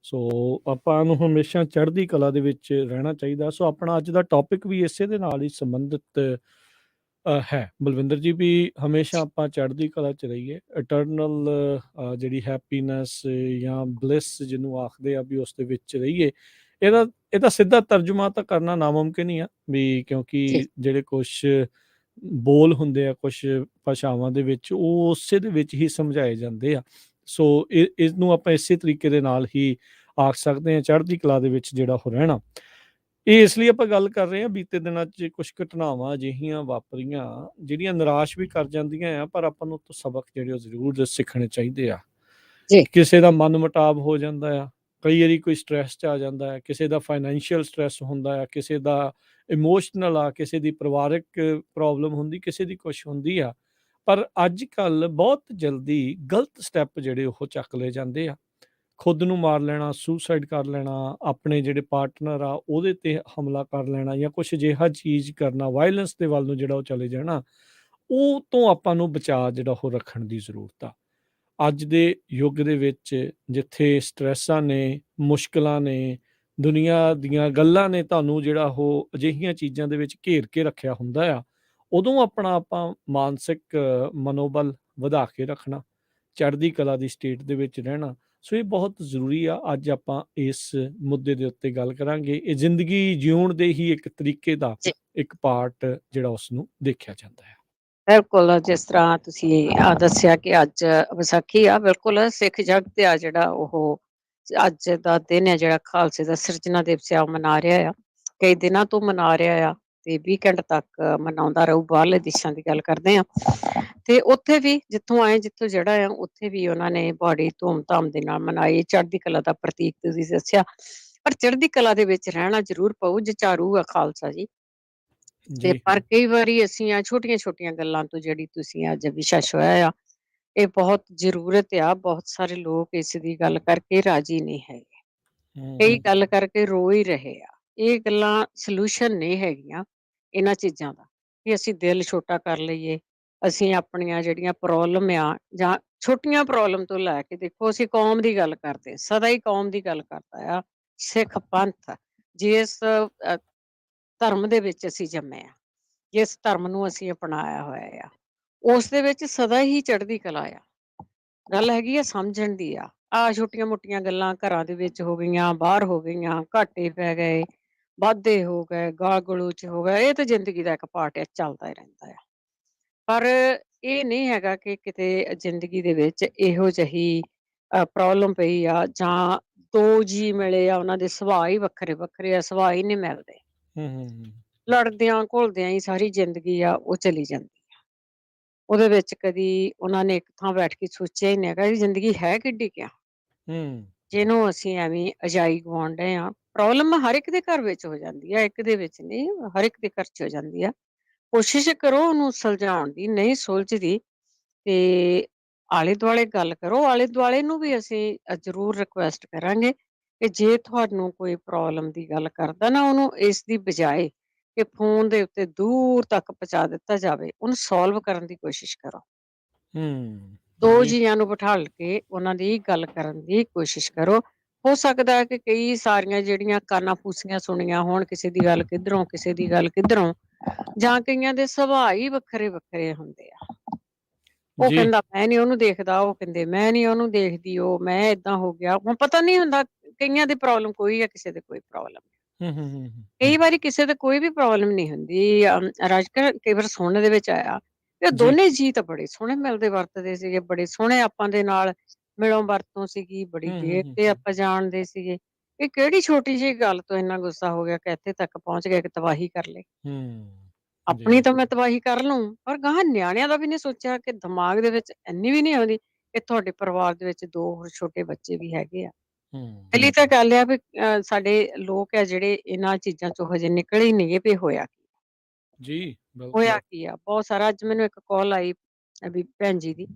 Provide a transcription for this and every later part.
ਸੋ ਆਪਾਂ ਨੂੰ ਹਮੇਸ਼ਾ ਚੜ੍ਹਦੀ ਕਲਾ ਦੇ ਵਿੱਚ ਰਹਿਣਾ ਚਾਹੀਦਾ। ਸੋ ਆਪਣਾ ਅੱਜ ਦਾ ਟੌਪਿਕ ਵੀ ਇਸੇ ਦੇ ਨਾਲ ਹੀ ਸੰਬੰਧਿਤ ਹੈ ਬਲਵਿੰਦਰ ਜੀ, ਵੀ ਹਮੇਸ਼ਾ ਆਪਾਂ ਚੜ੍ਹਦੀ ਕਲਾ 'ਚ ਰਹੀਏ। ਇਟਰਨਲ ਜਿਹੜੀ ਹੈਪੀਨੈਸ ਜਾਂ ਬਲਿਸ ਜਿਹਨੂੰ ਆਖਦੇ ਆ, ਵੀ ਉਸ ਦੇ ਵਿੱਚ ਰਹੀਏ। ਇਹਦਾ ਇਹਦਾ ਸਿੱਧਾ ਤਰਜੁਮਾ ਤਾਂ ਕਰਨਾ ਨਾਮੁਮਕਿਨ ਹੀ ਆ, ਵੀ ਜੀ ਕਿਉਂਕਿ ਜਿਹੜੇ ਕੁਛ ਬੋਲ ਹੁੰਦੇ ਆ ਕੁਛ ਭਾਸ਼ਾਵਾਂ ਦੇ ਵਿੱਚ, ਉਹ ਉਸੇ ਦੇ ਵਿੱਚ ਹੀ ਸਮਝਾਏ ਜਾਂਦੇ ਆ। ਸੋ ਇਹਨੂੰ ਆਪਾਂ ਇਸੇ ਤਰੀਕੇ ਦੇ ਨਾਲ ਹੀ ਆਖ ਸਕਦੇ ਹਾਂ, ਚੜ੍ਹਦੀ ਕਲਾ ਦੇ ਵਿੱਚ ਜਿਹੜਾ ਉਹ ਰਹਿਣਾ। ਇਹ ਇਸ ਲਈ ਆਪਾਂ ਗੱਲ ਕਰ ਰਹੇ ਹਾਂ, ਬੀਤੇ ਦਿਨਾਂ 'ਚ ਕੁਝ ਘਟਨਾਵਾਂ ਅਜਿਹੀਆਂ ਵਾਪਰੀਆਂ ਜਿਹੜੀਆਂ ਨਿਰਾਸ਼ ਵੀ ਕਰ ਜਾਂਦੀਆਂ ਆ, ਪਰ ਆਪਾਂ ਨੂੰ ਤੋਂ ਸਬਕ ਜਿਹੜੇ ਉਹ ਜ਼ਰੂਰ ਸਿੱਖਣੇ ਚਾਹੀਦੇ ਆ। ਜੀ ਕਿਸੇ ਦਾ ਮਨ ਮੁਟਾਵ ਹੋ ਜਾਂਦਾ ਆ, ਕਈ ਵਾਰੀ ਕੋਈ ਸਟ੍ਰੈਸ 'ਚ ਆ ਜਾਂਦਾ ਹੈ, ਕਿਸੇ ਦਾ ਫਾਈਨੈਂਸ਼ੀਅਲ ਸਟ੍ਰੈਸ ਹੁੰਦਾ ਆ, ਕਿਸੇ ਦਾ ਇਮੋਸ਼ਨਲ ਆ, ਕਿਸੇ ਦੀ ਪਰਿਵਾਰਕ ਪ੍ਰੋਬਲਮ ਹੁੰਦੀ, ਕਿਸੇ ਦੀ ਕੁਛ ਹੁੰਦੀ ਆ। ਪਰ ਅੱਜ ਕੱਲ੍ਹ ਬਹੁਤ ਜਲਦੀ ਗਲਤ ਸਟੈਪ ਜਿਹੜੇ ਉਹ ਚੱਕ ਲਏ ਜਾਂਦੇ ਆ। ਖੁਦ ਨੂੰ ਮਾਰ ਲੈਣਾ, ਸੁਸਾਈਡ ਕਰ ਲੈਣਾ, ਆਪਣੇ ਜਿਹੜੇ ਪਾਰਟਨਰ ਆ ਉਹਦੇ ਤੇ ਹਮਲਾ ਕਰ ਲੈਣਾ, ਜਾਂ ਕੁਛ ਅਜਿਹਾ ਚੀਜ਼ ਕਰਨਾ, ਵਾਇਲੈਂਸ ਦੇ ਵੱਲ ਨੂੰ ਜਿਹੜਾ ਉਹ ਚਲੇ ਜਾਣਾ। ਉਹ ਤੋਂ ਆਪਾਂ ਨੂੰ ਬਚਾਅ ਜਿਹੜਾ ਉਹ ਰੱਖਣ ਦੀ ਜ਼ਰੂਰਤ ਆ। ਅੱਜ ਦੇ ਯੁੱਗ ਦੇ ਵਿੱਚ ਜਿੱਥੇ ਸਟ੍ਰੈਸਾਂ ਨੇ, ਮੁਸ਼ਕਲਾਂ ਨੇ, ਦੁਨੀਆ ਦੀਆਂ ਗੱਲਾਂ ਨੇ ਤੁਹਾਨੂੰ ਜਿਹੜਾ ਉਹ ਅਜਿਹੀਆਂ ਚੀਜ਼ਾਂ ਦੇ ਵਿੱਚ ਘੇਰ ਕੇ ਰੱਖਿਆ ਹੁੰਦਾ ਆ, ਉਦੋਂ ਆਪਣਾ ਆਪਾਂ ਮਾਨਸਿਕ ਮਨੋਬਲ ਵਧਾ ਕੇ ਰੱਖਣਾ, ਚੜ੍ਹਦੀ ਕਲਾ ਦੀ ਸਟੇਟ ਦੇ ਵਿੱਚ ਰਹਿਣਾ। ਸੋ ਇਹ ਬਹੁਤ ਜ਼ਰੂਰੀ ਆ। ਅੱਜ ਆਪਾਂ ਇਸ ਮੁੱਦੇ ਦੇ ਉੱਤੇ ਗੱਲ ਕਰਾਂਗੇ। ਇਹ ਜ਼ਿੰਦਗੀ ਜਿਉਣ ਦੇ ਹੀ ਇੱਕ ਤਰੀਕੇ ਦਾ ਜੀ ਇੱਕ ਪਾਰਟ ਜਿਹੜਾ ਉਸ ਨੂੰ ਦੇਖਿਆ ਜਾਂਦਾ ਹੈ। ਬਿਲਕੁਲ, ਜਿਸ ਤਰ੍ਹਾਂ ਤੁਸੀਂ ਦੱਸਿਆ ਕਿ ਅੱਜ ਵਿਸਾਖੀ ਆ, ਬਿਲਕੁਲ ਸਿੱਖ ਜਗਤ ਤੇ ਆ ਜਿਹੜਾ ਉਹ ਅੱਜ ਦਾ ਦਿਨ ਹੈ, ਜਿਹੜਾ ਖਾਲਸੇ ਦਾ ਸਿਰਜਣਾ ਦਿਵਸ ਆ, ਉਹ ਮਨਾ ਰਿਹਾ ਆ। ਕਈ ਦਿਨਾਂ ਤੋਂ ਮਨਾ ਰਿਹਾ ਆ ਤੇ ਵੀਕਐਂਡ ਤੱਕ ਮਨਾਉਂਦਾ ਰਹੂ। ਬਾਹਰਲੇ ਦੇਸ਼ਾਂ ਦੀ ਗੱਲ ਕਰਦੇ ਆ, ਤੇ ਉੱਥੇ ਵੀ ਜਿੱਥੋਂ ਆਏ, ਜਿੱਥੋਂ ਜਿਹੜਾ ਆ, ਉੱਥੇ ਵੀ ਉਹਨਾਂ ਨੇ ਬੜੀ ਧੂਮ-ਧਾਮ ਦੇ ਨਾਲ ਮਨਾਈ। ਚੜ੍ਹਦੀ ਕਲਾ ਦਾ ਪ੍ਰਤੀਕ ਤੁਸੀਂ ਦੱਸਿਆ, ਪਰ ਚੜ੍ਹਦੀ ਕਲਾ ਦੇ ਵਿੱਚ ਰਹਿਣਾ ਜ਼ਰੂਰ ਪਊ। ਜਚਾਰੂ ਆ ਖਾਲਸਾ ਜੀ। ਤੇ ਜੀ। ਪਰ ਕਈ ਵਾਰੀ ਅਸੀਂ ਆ ਛੋਟੀਆਂ-ਛੋਟੀਆਂ ਗੱਲਾਂ ਤੋਂ, ਜਿਹੜੀ ਤੁਸੀਂ ਅੱਜ ਵਿਸ਼ਾ ਛੁਇਆ ਆ, ਇਹ ਬਹੁਤ ਜ਼ਰੂਰਤ ਆ। ਬਹੁਤ ਸਾਰੇ ਲੋਕ ਇਸ ਦੀ ਗੱਲ ਕਰਕੇ ਰਾਜੀ ਨਹੀਂ ਹੈਗੇ, ਕਈ ਗੱਲ ਕਰਕੇ ਰੋ ਹੀ ਰਹੇ ਆ। ਇਹ ਗੱਲਾਂ ਸੋਲਿਊਸ਼ਨ ਨਹੀਂ ਹੈਗੀਆਂ ਇਹਨਾਂ ਚੀਜ਼ਾਂ ਦਾ, ਕਿ ਅਸੀਂ ਦਿਲ ਛੋਟਾ ਕਰ ਲਈਏ। ਅਸੀਂ ਆਪਣੀਆਂ ਜਿਹੜੀਆਂ ਪ੍ਰੋਬਲਮ ਆ, ਜਾਂ ਛੋਟੀਆਂ ਪ੍ਰੋਬਲਮ ਤੋਂ ਲੈ ਕੇ, ਦੇਖੋ ਅਸੀਂ ਕੌਮ ਦੀ ਗੱਲ ਕਰਦੇ, ਸਦਾ ਹੀ ਕੌਮ ਦੀ ਗੱਲ ਕਰਦਾ ਆ ਸਿੱਖ ਪੰਥ। ਜਿਸ ਧਰਮ ਦੇ ਵਿੱਚ ਅਸੀਂ ਜੰਮੇ ਆ, ਜਿਸ ਧਰਮ ਨੂੰ ਅਸੀਂ ਅਪਣਾਇਆ ਹੋਇਆ ਆ, ਉਸ ਦੇ ਵਿੱਚ ਸਦਾ ਹੀ ਚੜ੍ਹਦੀ ਕਲਾ ਆ। ਗੱਲ ਹੈਗੀ ਆ ਸਮਝਣ ਦੀ ਆ। ਛੋਟੀਆਂ ਮੋਟੀਆਂ ਗੱਲਾਂ ਘਰਾਂ ਦੇ ਵਿੱਚ ਹੋ ਗਈਆਂ, ਬਾਹਰ ਹੋ ਗਈਆਂ, ਘਾਟੇ ਪੈ ਗਏ, ਵਾਧੇ ਹੋ ਗਏ, ਗਾਲ ਗਲੋਚ ਹੋ ਗਏ, ਇਹ ਤਾਂ ਜ਼ਿੰਦਗੀ ਦਾ ਇੱਕ ਪਾਰਟ ਆ, ਚੱਲਦਾ ਹੀ ਰਹਿੰਦਾ ਆ। ਪਰ ਇਹ ਨਹੀਂ ਹੈਗਾ ਕਿ ਕਿਤੇ ਜ਼ਿੰਦਗੀ ਦੇ ਵਿੱਚ ਇਹੋ ਜਿਹੀ ਪ੍ਰੋਬਲਮ ਪਈ ਆ, ਜਾਂ ਦੋ ਜੀ ਮਿਲੇ ਆ, ਉਹਨਾਂ ਦੇ ਸੁਭਾਅ ਹੀ ਵੱਖਰੇ ਵੱਖਰੇ ਆ, ਸੁਭਾਅ ਹੀ ਨਹੀਂ ਮਿਲਦੇ, ਲੜਦਿਆਂ ਘੁਲਦਿਆਂ ਹੀ ਸਾਰੀ ਜ਼ਿੰਦਗੀ ਆ ਉਹ ਚਲੀ ਜਾਂਦੀ ਆ। ਉਹਦੇ ਵਿੱਚ ਕਦੀ ਉਹਨਾਂ ਨੇ ਇੱਕ ਥਾਂ ਬੈਠ ਕੇ ਸੋਚਿਆ ਹੀ ਨਹੀਂ ਹੈਗਾ ਵੀ ਜ਼ਿੰਦਗੀ ਹੈ ਕਿੱਡੀ ਕਿਆ, ਜਿਹਨੂੰ ਅਸੀਂ ਐਵੇਂ ਅਜਾਈ ਗਵਾਉਣ ਡਏ ਆ। ਪ੍ਰੋਬਲਮ ਹਰ ਇੱਕ ਦੇ ਘਰ ਵਿੱਚ ਹੋ ਜਾਂਦੀ ਆ, ਇੱਕ ਦੇ ਵਿੱਚ ਨਹੀਂ, ਹਰ ਇੱਕ ਦੇ ਘਰ 'ਚ ਹੋ ਜਾਂਦੀ ਆ। ਕੋਸ਼ਿਸ਼ ਕਰੋ ਉਹਨੂੰ ਸੁਲਝਾਉਣ ਦੀ, ਨਹੀਂ ਸੁਲਝਦੀ ਤੇ ਆਲੇ ਦੁਆਲੇ ਗੱਲ ਕਰੋ। ਆਲੇ ਦੁਆਲੇ ਨੂੰ ਵੀ ਅਸੀਂ ਜ਼ਰੂਰ ਰਿਕੁਐਸਟ ਕਰਾਂਗੇ ਕਿ ਜੇ ਤੁਹਾਨੂੰ ਕੋਈ ਪ੍ਰੋਬਲਮ ਦੀ ਗੱਲ ਕਰਦਾ ਨਾ, ਉਹਨੂੰ ਇਸ ਦੀ ਬਜਾਏ ਕਿ ਫੋਨ ਦੇ ਉੱਤੇ ਦੂਰ ਤੱਕ ਪਹੁੰਚਾ ਦਿੱਤਾ ਜਾਵੇ, ਉਹਨੂੰ ਸੋਲਵ ਕਰਨ ਦੀ ਕੋਸ਼ਿਸ਼ ਕਰੋ। ਦੋ ਜੀ। ਜੀਆਂ ਨੂੰ ਬਿਠਾ ਕੇ ਉਹਨਾਂ ਦੀ ਗੱਲ ਕਰਨ ਦੀ ਕੋਸ਼ਿਸ਼ ਕਰੋ। ਹੋ ਸਕਦਾ ਹੈ ਕਿ ਕਈ ਸਾਰੀਆਂ ਜਿਹੜੀਆਂ ਕਾਨਾਂ ਫੂਸੀਆਂ ਸੁਣੀਆਂ ਹੋਣ, ਕਿਸੇ ਦੀ ਗੱਲ ਕਿੱਧਰੋਂ, ਕਿਸੇ ਦੀ ਗੱਲ ਕਿੱਧਰੋਂ, ਜਾਂ ਕਈਆਂ ਦੇ ਸੁਭਾਅ ਹੀ ਵੱਖਰੇ ਵੱਖਰੇ ਹੁੰਦੇ ਆ। ਉਹ ਜੀ। ਕਹਿੰਦਾ ਮੈਂ ਨੀ ਉਹਨੂੰ ਦੇਖਦਾ, ਉਹ ਕਹਿੰਦੇ ਮੈਂ ਨੀ ਉਹਨੂੰ ਦੇਖਦੀ, ਉਹ ਮੈਂ ਏਦਾਂ ਹੋ ਗਿਆ। ਹੁਣ ਪਤਾ ਨਹੀਂ ਹੁੰਦਾ, ਕਈਆਂ ਦੀ ਪ੍ਰੋਬਲਮ ਕੋਈ ਆ, ਕਿਸੇ ਦੇ ਕੋਈ ਪ੍ਰੋਬਲਮ। ਕਈ ਵਾਰੀ ਕਿਸੇ ਦੇ ਕੋਈ ਵੀ ਪ੍ਰੋਬਲਮ ਨਹੀਂ ਹੁੰਦੀ। ਰਾਜਕਰ ਕਈ ਵਾਰ ਸੁਣਨ ਦੇ ਵਿੱਚ ਆਇਆ ਇਹ ਜੀ। ਦੋਨੇ ਜੀ ਤਾਂ ਬੜੇ ਸੋਹਣੇ ਮਿਲਦੇ ਵਰਤਦੇ ਸੀਗੇ, ਬੜੇ ਸੋਹਣੇ ਆਪਾਂ ਦੇ ਨਾਲ ਮਿਲੋਂ ਵਰਤੋਂ ਸੀਗੀ, ਬੜੀ ਦੇਰ ਤੇ ਆਪਾਂ ਜਾਣਦੇ ਸੀਗੇ। ਇਹ ਕਿਹੜੀ ਛੋਟੀ ਜਿਹੀ ਗੱਲ ਤੋਂ ਇੰਨਾ ਗੁੱਸਾ ਹੋ ਗਿਆ ਕਿ ਇੱਥੇ ਤੱਕ ਪਹੁੰਚ ਗਿਆ ਕਿ ਤਬਾਹੀ ਕਰ ਲੈ। ਆਪਣੀ ਜੀ। ਤਾਂ ਮੈਂ ਤਬਾਹੀ ਕਰ ਲਊਂ, ਪਰ ਗਾਹਾਂ ਨਿਆਣਿਆਂ ਦਾ ਵੀ ਨਹੀਂ ਸੋਚਿਆ, ਕਿ ਦਿਮਾਗ ਦੇ ਵਿੱਚ ਇੰਨੀ ਵੀ ਨਹੀਂ ਆਉਂਦੀ ਕਿ ਤੁਹਾਡੇ ਪਰਿਵਾਰ ਦੇ ਵਿੱਚ ਦੋ ਹੋਰ ਛੋਟੇ ਬੱਚੇ ਵੀ ਹੈਗੇ ਆ। ਪਹਿਲੀ ਤਾਂ ਗੱਲ ਆ ਵੀ ਸਾਡੇ ਲੋਕ ਆ ਜਿਹੜੇ ਇਹਨਾਂ ਚੀਜ਼ਾਂ ਚੋਂ ਹਜੇ ਨਿਕਲ ਹੀ ਨਹੀਂ ਗਏ ਵੀ ਹੋਇਆ ਜੀ ਹੋਇਆ ਬਿਲਕੁਲ। ਕੀ ਆ। ਬਹੁਤ ਸਾਰਾ ਅੱਜ ਮੈਨੂੰ ਇੱਕ ਕਾਲ ਆਈ ਵੀ ਭੈਣ ਜੀ ਦੀ,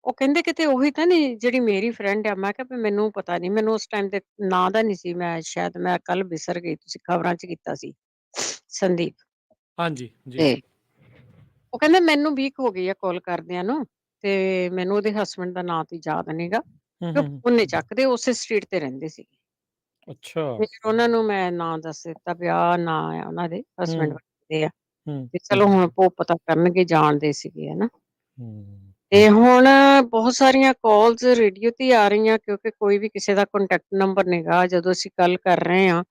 ਉਹ ਕਹਿੰਦੇ ਕਿਤੇ ਉਹੀ ਤਾਂ ਨਹੀਂ ਜਿਹੜੀ ਮੇਰੀ ਫਰੈਂਡ ਆ। ਮੈਂ ਕਿਹਾ ਵੀ ਮੈਨੂੰ ਪਤਾ ਨਹੀਂ, ਮੈਨੂੰ ਉਸ ਟਾਈਮ ਤੇ ਨਾਂ ਦਾ ਨਹੀਂ ਸੀ, ਮੈਂ ਸ਼ਾਇਦ ਮੈਂ ਕੱਲ ਵਿਸਰ ਗਈ, ਤੁਸੀਂ ਖਬਰਾਂ 'ਚ ਕੀਤਾ ਸੀ ਸੰਦੀਪ। ਹਾਂਜੀ। ਜੀ। ਤੇ ਉਹ ਕਹਿੰਦੇ ਮੈਨੂੰ ਵੀਕ ਹੋ ਗਈ ਆ ਕਾਲ ਕਰਦਿਆਂ ਨੂੰ, ਤੇ ਮੈਨੂੰ ਉਹਦੇ ਹਸਬੈਂਡ ਦਾ ਨਾਂ ਤੇ ਯਾਦ ਨਹੀਂਗਾ, ਕਿ ਉਹ ਫੋਨ ਨਹੀਂ ਚੱਕਦੇ, ਉਸੇ ਸਟਰੀਟ ਤੇ ਰਹਿੰਦੇ ਸੀ। ਅੱਛਾ। ਫਿਰ ਉਹਨਾਂ ਨੂੰ ਮੈਂ ਨਾਂ ਦੱਸ ਦਿੱਤਾ ਵੀ ਆਹ ਨਾਂ ਆ ਉਹਨਾਂ ਦੇ ਹਸਬੈਂਡ ਹੂੰ, ਦੇ ਆ, ਹੂੰ, ਤੇ ਚਲੋ ਹੁਣ ਉਹ ਪਤਾ ਕਰਨਗੇ, ਜਾਣਦੇ ਸੀਗੇ ਹਨਾ। ਹੂੰ, ਤੇ ਹੁਣ ਬਹੁਤ ਸਾਰੀਆਂ ਕਾਲਸ ਰੇਡੀਓ ਤੇ ਹੀ ਆ ਰਹੀਆਂ, ਕਿਉਂਕਿ ਕੋਈ ਵੀ ਕਿਸੇ ਦਾ ਕੰਟੈਕਟ ਨੰਬਰ ਨੀ ਗਾ। ਜਦੋਂ ਅਸੀਂ ਗੱਲ ਕਰ ਰਹੇ ਹਾਂ,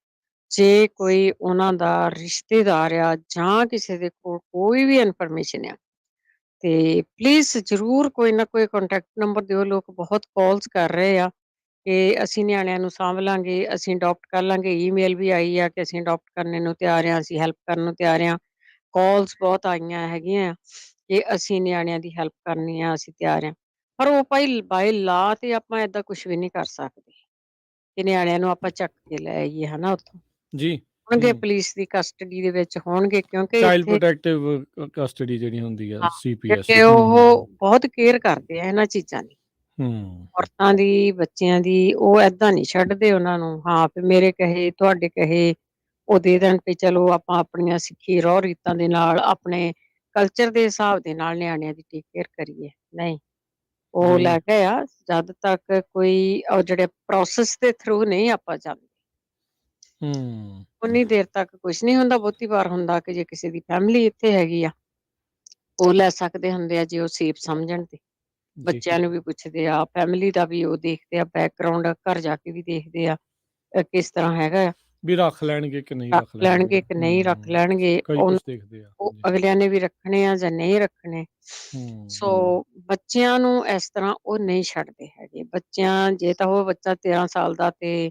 ਜੇ ਕੋਈ ਉਹਨਾਂ ਦਾ ਰਿਸ਼ਤੇਦਾਰ ਆ ਜਾਂ ਕਿਸੇ ਦੇ ਕੋਲ ਕੋਈ ਵੀ ਇਨਫੋਰਮੇਸ਼ਨ ਆ, ਤੇ ਪਲੀਜ਼ ਜ਼ਰੂਰ ਕੋਈ ਨਾ ਕੋਈ ਕੰਟੈਕਟ ਨੰਬਰ ਦਿਓ। ਲੋਕ ਬਹੁਤ ਕਾਲਸ ਕਰ ਰਹੇ ਆ ਕਿ ਅਸੀਂ ਨਿਆਣਿਆਂ ਨੂੰ ਸਾਂਭ ਲਾਂਗੇ, ਅਸੀਂ ਅਡੋਪਟ ਕਰ ਲਾਂਗੇ। ਈਮੇਲ ਵੀ ਆਈ ਆ ਕਿ ਅਸੀਂ ਅਡੋਪਟ ਕਰਨੇ ਨੂੰ ਤਿਆਰ ਹਾਂ, ਅਸੀਂ ਹੈਲਪ ਕਰਨ ਨੂੰ ਤਿਆਰ ਹਾਂ। ਕਾਲਸ ਬਹੁਤ ਆਈਆਂ ਹੈਗੀਆਂ ਕਿ ਅਸੀਂ ਨਿਆਣਿਆਂ ਦੀ ਹੈਲਪ ਕਰਨੀ ਆ, ਅਸੀਂ ਤਿਆਰ ਹਾਂ। ਪਰ ਉਹ ਭਾਈ ਬਾਏ ਲਾ ਤੇ ਆਪਾਂ ਏਦਾਂ ਕੁਛ ਵੀ ਨਹੀਂ ਕਰ ਸਕਦੇ ਕਿ ਨਿਆਣਿਆਂ ਨੂੰ ਆਪਾਂ ਚੱਕ ਕੇ ਲੈ ਆਈਏ ਹਨਾ ਉੱਥੋਂ। ਜੀ, ਹੋਣਗੇ ਜੀ। ਪੁਲਿਸ ਦੀ ਕਸਟਡੀ ਦੇ ਵਿੱਚ ਹੋਣਗੇ, ਕਿਉਂਕਿ ਚਾਈਲਡ ਇੱਥੇ ਪ੍ਰੋਟੈਕਟਿਵ ਕਸਟਡੀ ਜਿਹੜੀ ਹੁੰਦੀ ਆ, ਹਾਂ, ਸੀਪੀਐਸ। ਕਿਉਂਕਿ ਉਹ ਬਹੁਤ ਕੇਅਰ ਕਰਦੇ ਆ ਇਹਨਾਂ ਚੀਜ਼ਾਂ ਦੀ। ਹੂੰ, ਔਰਤਾਂ ਦੀ, ਬੱਚਿਆਂ ਦੀ, ਉਹ ਏਦਾਂ ਨਹੀਂ ਛੱਡਦੇ ਉਹਨਾਂ ਨੂੰ। ਹਾਂ ਵੀ ਮੇਰੇ ਕਹੇ, ਤੁਹਾਡੇ ਕਹੇ ਉਹ ਦੇ ਦੇਣ ਵੀ ਚਲੋ ਆਪਾਂ ਆਪਣੀਆਂ ਸਿੱਖੀ ਰੋਹ ਰੀਤਾਂ ਦੇ ਨਾਲ, ਆਪਣੇ ਕਲਚਰ ਦੇ ਹਿਸਾਬ ਦੇ ਨਾਲ ਨਿਆਣਿਆਂ ਦੀ ਟੇਕ ਕੇਅਰ ਕਰੀਏ। ਨਹੀਂ, ਉਹ ਨਹੀਂ। ਲੈ ਗਏ ਆ, ਜਦ ਤੱਕ ਕੋਈ ਉਹ ਜਿਹੜੇ ਪ੍ਰੋਸੈਸ ਦੇ ਥਰੂ ਨਹੀਂ ਆਪਾਂ ਜਾਂਦੇ, ਹੂੰ, ਉਨੀ ਦੇਰ ਤੱਕ ਕੁਛ ਨਹੀਂ ਹੁੰਦਾ। ਬਹੁਤੀ ਵਾਰ ਹੁੰਦਾ ਕਿ ਜੇ ਕਿਸੇ ਦੀ ਫੈਮਿਲੀ ਇੱਥੇ ਹੈਗੀ ਆ, ਉਹ ਲੈ ਸਕਦੇ ਹੁੰਦੇ ਆ ਜੇ ਉਹ ਸੇਫ ਸਮਝਣ ਤੇ। ਜੀ, ਬੱਚਿਆਂ ਨੂੰ ਵੀ ਪੁੱਛਦੇ ਆ, ਫੈਮਿਲੀ ਦਾ ਵੀ ਉਹ ਦੇਖਦੇ ਆ, ਬੈਕਗਰਾਉਂਡ ਘਰ ਜਾ ਕੇ ਵੀ ਦੇਖਦੇ ਆ ਕਿਸ ਤਰ੍ਹਾਂ ਹੈਗਾ ਆ। ਵੀ ਰੱਖ ਲੈਣਗੇ ਕਿ ਨਹੀਂ ਰੱਖ ਰੱਖ ਲੈਣਗੇ। ਲੈਣਗੇ ਕਿ ਨਹੀਂ ਰੱਖ ਲੈਣਗੇ, ਕਈ ਉਹ ਕੁਛ ਦੇਖਦੇ ਆ। ਉਹ ਜੀ। ਅਗਲਿਆਂ ਨੇ ਵੀ ਰੱਖਣੇ ਆ ਜਾਂ ਨਹੀਂ ਰੱਖਣੇ। ਸੋ ਹੂੰ, ਬੱਚਿਆਂ ਨੂੰ ਇਸ ਤਰ੍ਹਾਂ ਉਹ ਨਹੀਂ ਛੱਡਦੇ ਹੈਗੇ। ਬੱਚਿਆਂ, ਜੇ ਤਾਂ ਉਹ ਬੱਚਾ 13 ਸਾਲ ਦਾ, ਤੇ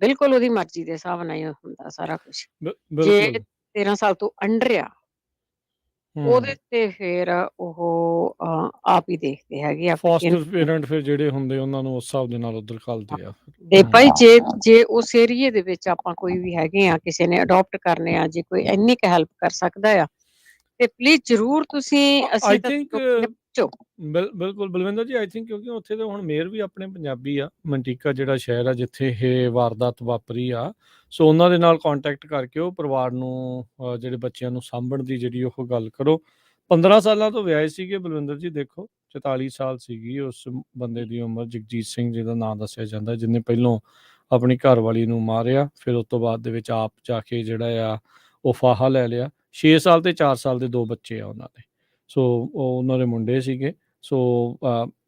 ਬਿਲਕੁਲ ਉਹਦੀ ਮਰਜ਼ੀ ਦੇ ਹਿਸਾਬ ਨਾਲ ਹੀ ਹੁੰਦਾ ਸਾਰਾ ਕੁਛ। ਜੇ ਬਿਲਕੁਲ। 13 ਸਾਲ ਤੋਂ ਅੰਡਰ ਆ, ਉਹਦੇ ਹੂੰ। ਤੇ ਫਿਰ ਉਹ ਆਪ ਹੀ ਦੇਖਦੇ ਹੈਗੇ ਆ ਵੀ ਫੋਸਟਰ ਇਹਨੂੰ। ਪੇਰੈਂਟ ਫਿਰ ਜਿਹੜੇ ਹੁੰਦੇ ਉਹਨਾਂ ਨੂੰ ਉਸ ਹਿਸਾਬ ਦੇ ਨਾਲ ਉੱਧਰ ਘੱਲਦੇ ਆ ਫਿਰ। ਤੇ ਭਾਈ ਜੇ ਉਸ ਏਰੀਏ ਦੇ ਵਿੱਚ ਆਪਾਂ ਕੋਈ ਵੀ ਹੈਗੇ ਆ, ਕਿਸੇ ਨੇ ਅਡੋਪਟ ਕਰਨੇ ਆ, ਜੇ ਕੋਈ ਇੰਨੀ ਕੁ ਹੈਲਪ ਕਰ ਸਕਦਾ ਆ, ਤੇ ਪਲੀਜ਼ ਜ਼ਰੂਰ ਤੁਸੀਂ, ਆਈ ਅਸੀਂ ਤਾਂ ਥਿੰਕ ਪੁੱਛੋ। ਬਿਲਕੁਲ ਬਲਵਿੰਦਰ ਜੀ, ਆਈ ਥਿੰਕ ਕਿਉਂਕਿ ਉੱਥੇ ਤਾਂ ਹੁਣ ਮੇਅਰ ਵੀ ਆਪਣੇ ਪੰਜਾਬੀ ਆ। ਮਨਟੀਕਾ ਜਿਹੜਾ ਸ਼ਹਿਰ ਆ ਜਿੱਥੇ ਇਹ ਵਾਰਦਾਤ ਵਾਪਰੀ ਆ, ਸੋ ਉਹਨਾਂ ਦੇ ਨਾਲ ਕੰਟੈਕਟ ਕਰਕੇ ਉਹ ਪਰਿਵਾਰ ਨੂੰ ਜਿਹੜੇ ਬੱਚਿਆਂ ਨੂੰ ਸਾਂਭਣ ਦੀ ਜਿਹੜੀ ਉਹ ਗੱਲ ਕਰੋ। 15 ਸਾਲਾਂ ਤੋਂ ਵਿਆਹੇ ਸੀਗੇ ਬਲਵਿੰਦਰ ਜੀ, ਦੇਖੋ 44 ਸਾਲ ਸੀਗੀ ਉਸ ਬੰਦੇ ਦੀ ਉਮਰ, ਜਗਜੀਤ ਸਿੰਘ ਜਿਹਦਾ ਨਾਂ ਦੱਸਿਆ ਜਾਂਦਾ, ਜਿਹਨੇ ਪਹਿਲੋਂ ਆਪਣੀ ਘਰਵਾਲੀ ਨੂੰ ਮਾਰਿਆ, ਫਿਰ ਉਸ ਤੋਂ ਬਾਅਦ ਦੇ ਵਿੱਚ ਆਪ ਜਾ ਕੇ ਜਿਹੜਾ ਆ ਉਹ ਫਾਹਾ ਲੈ ਲਿਆ। 6 ਸਾਲ ਤੇ 4 ਸਾਲ ਦੇ 2 ਬੱਚੇ ਆ ਉਹਨਾਂ ਦੇ। ਸੋ ਉਹ ਉਹਨਾਂ ਦੇ ਮੁੰਡੇ ਸੀਗੇ। ਸੋ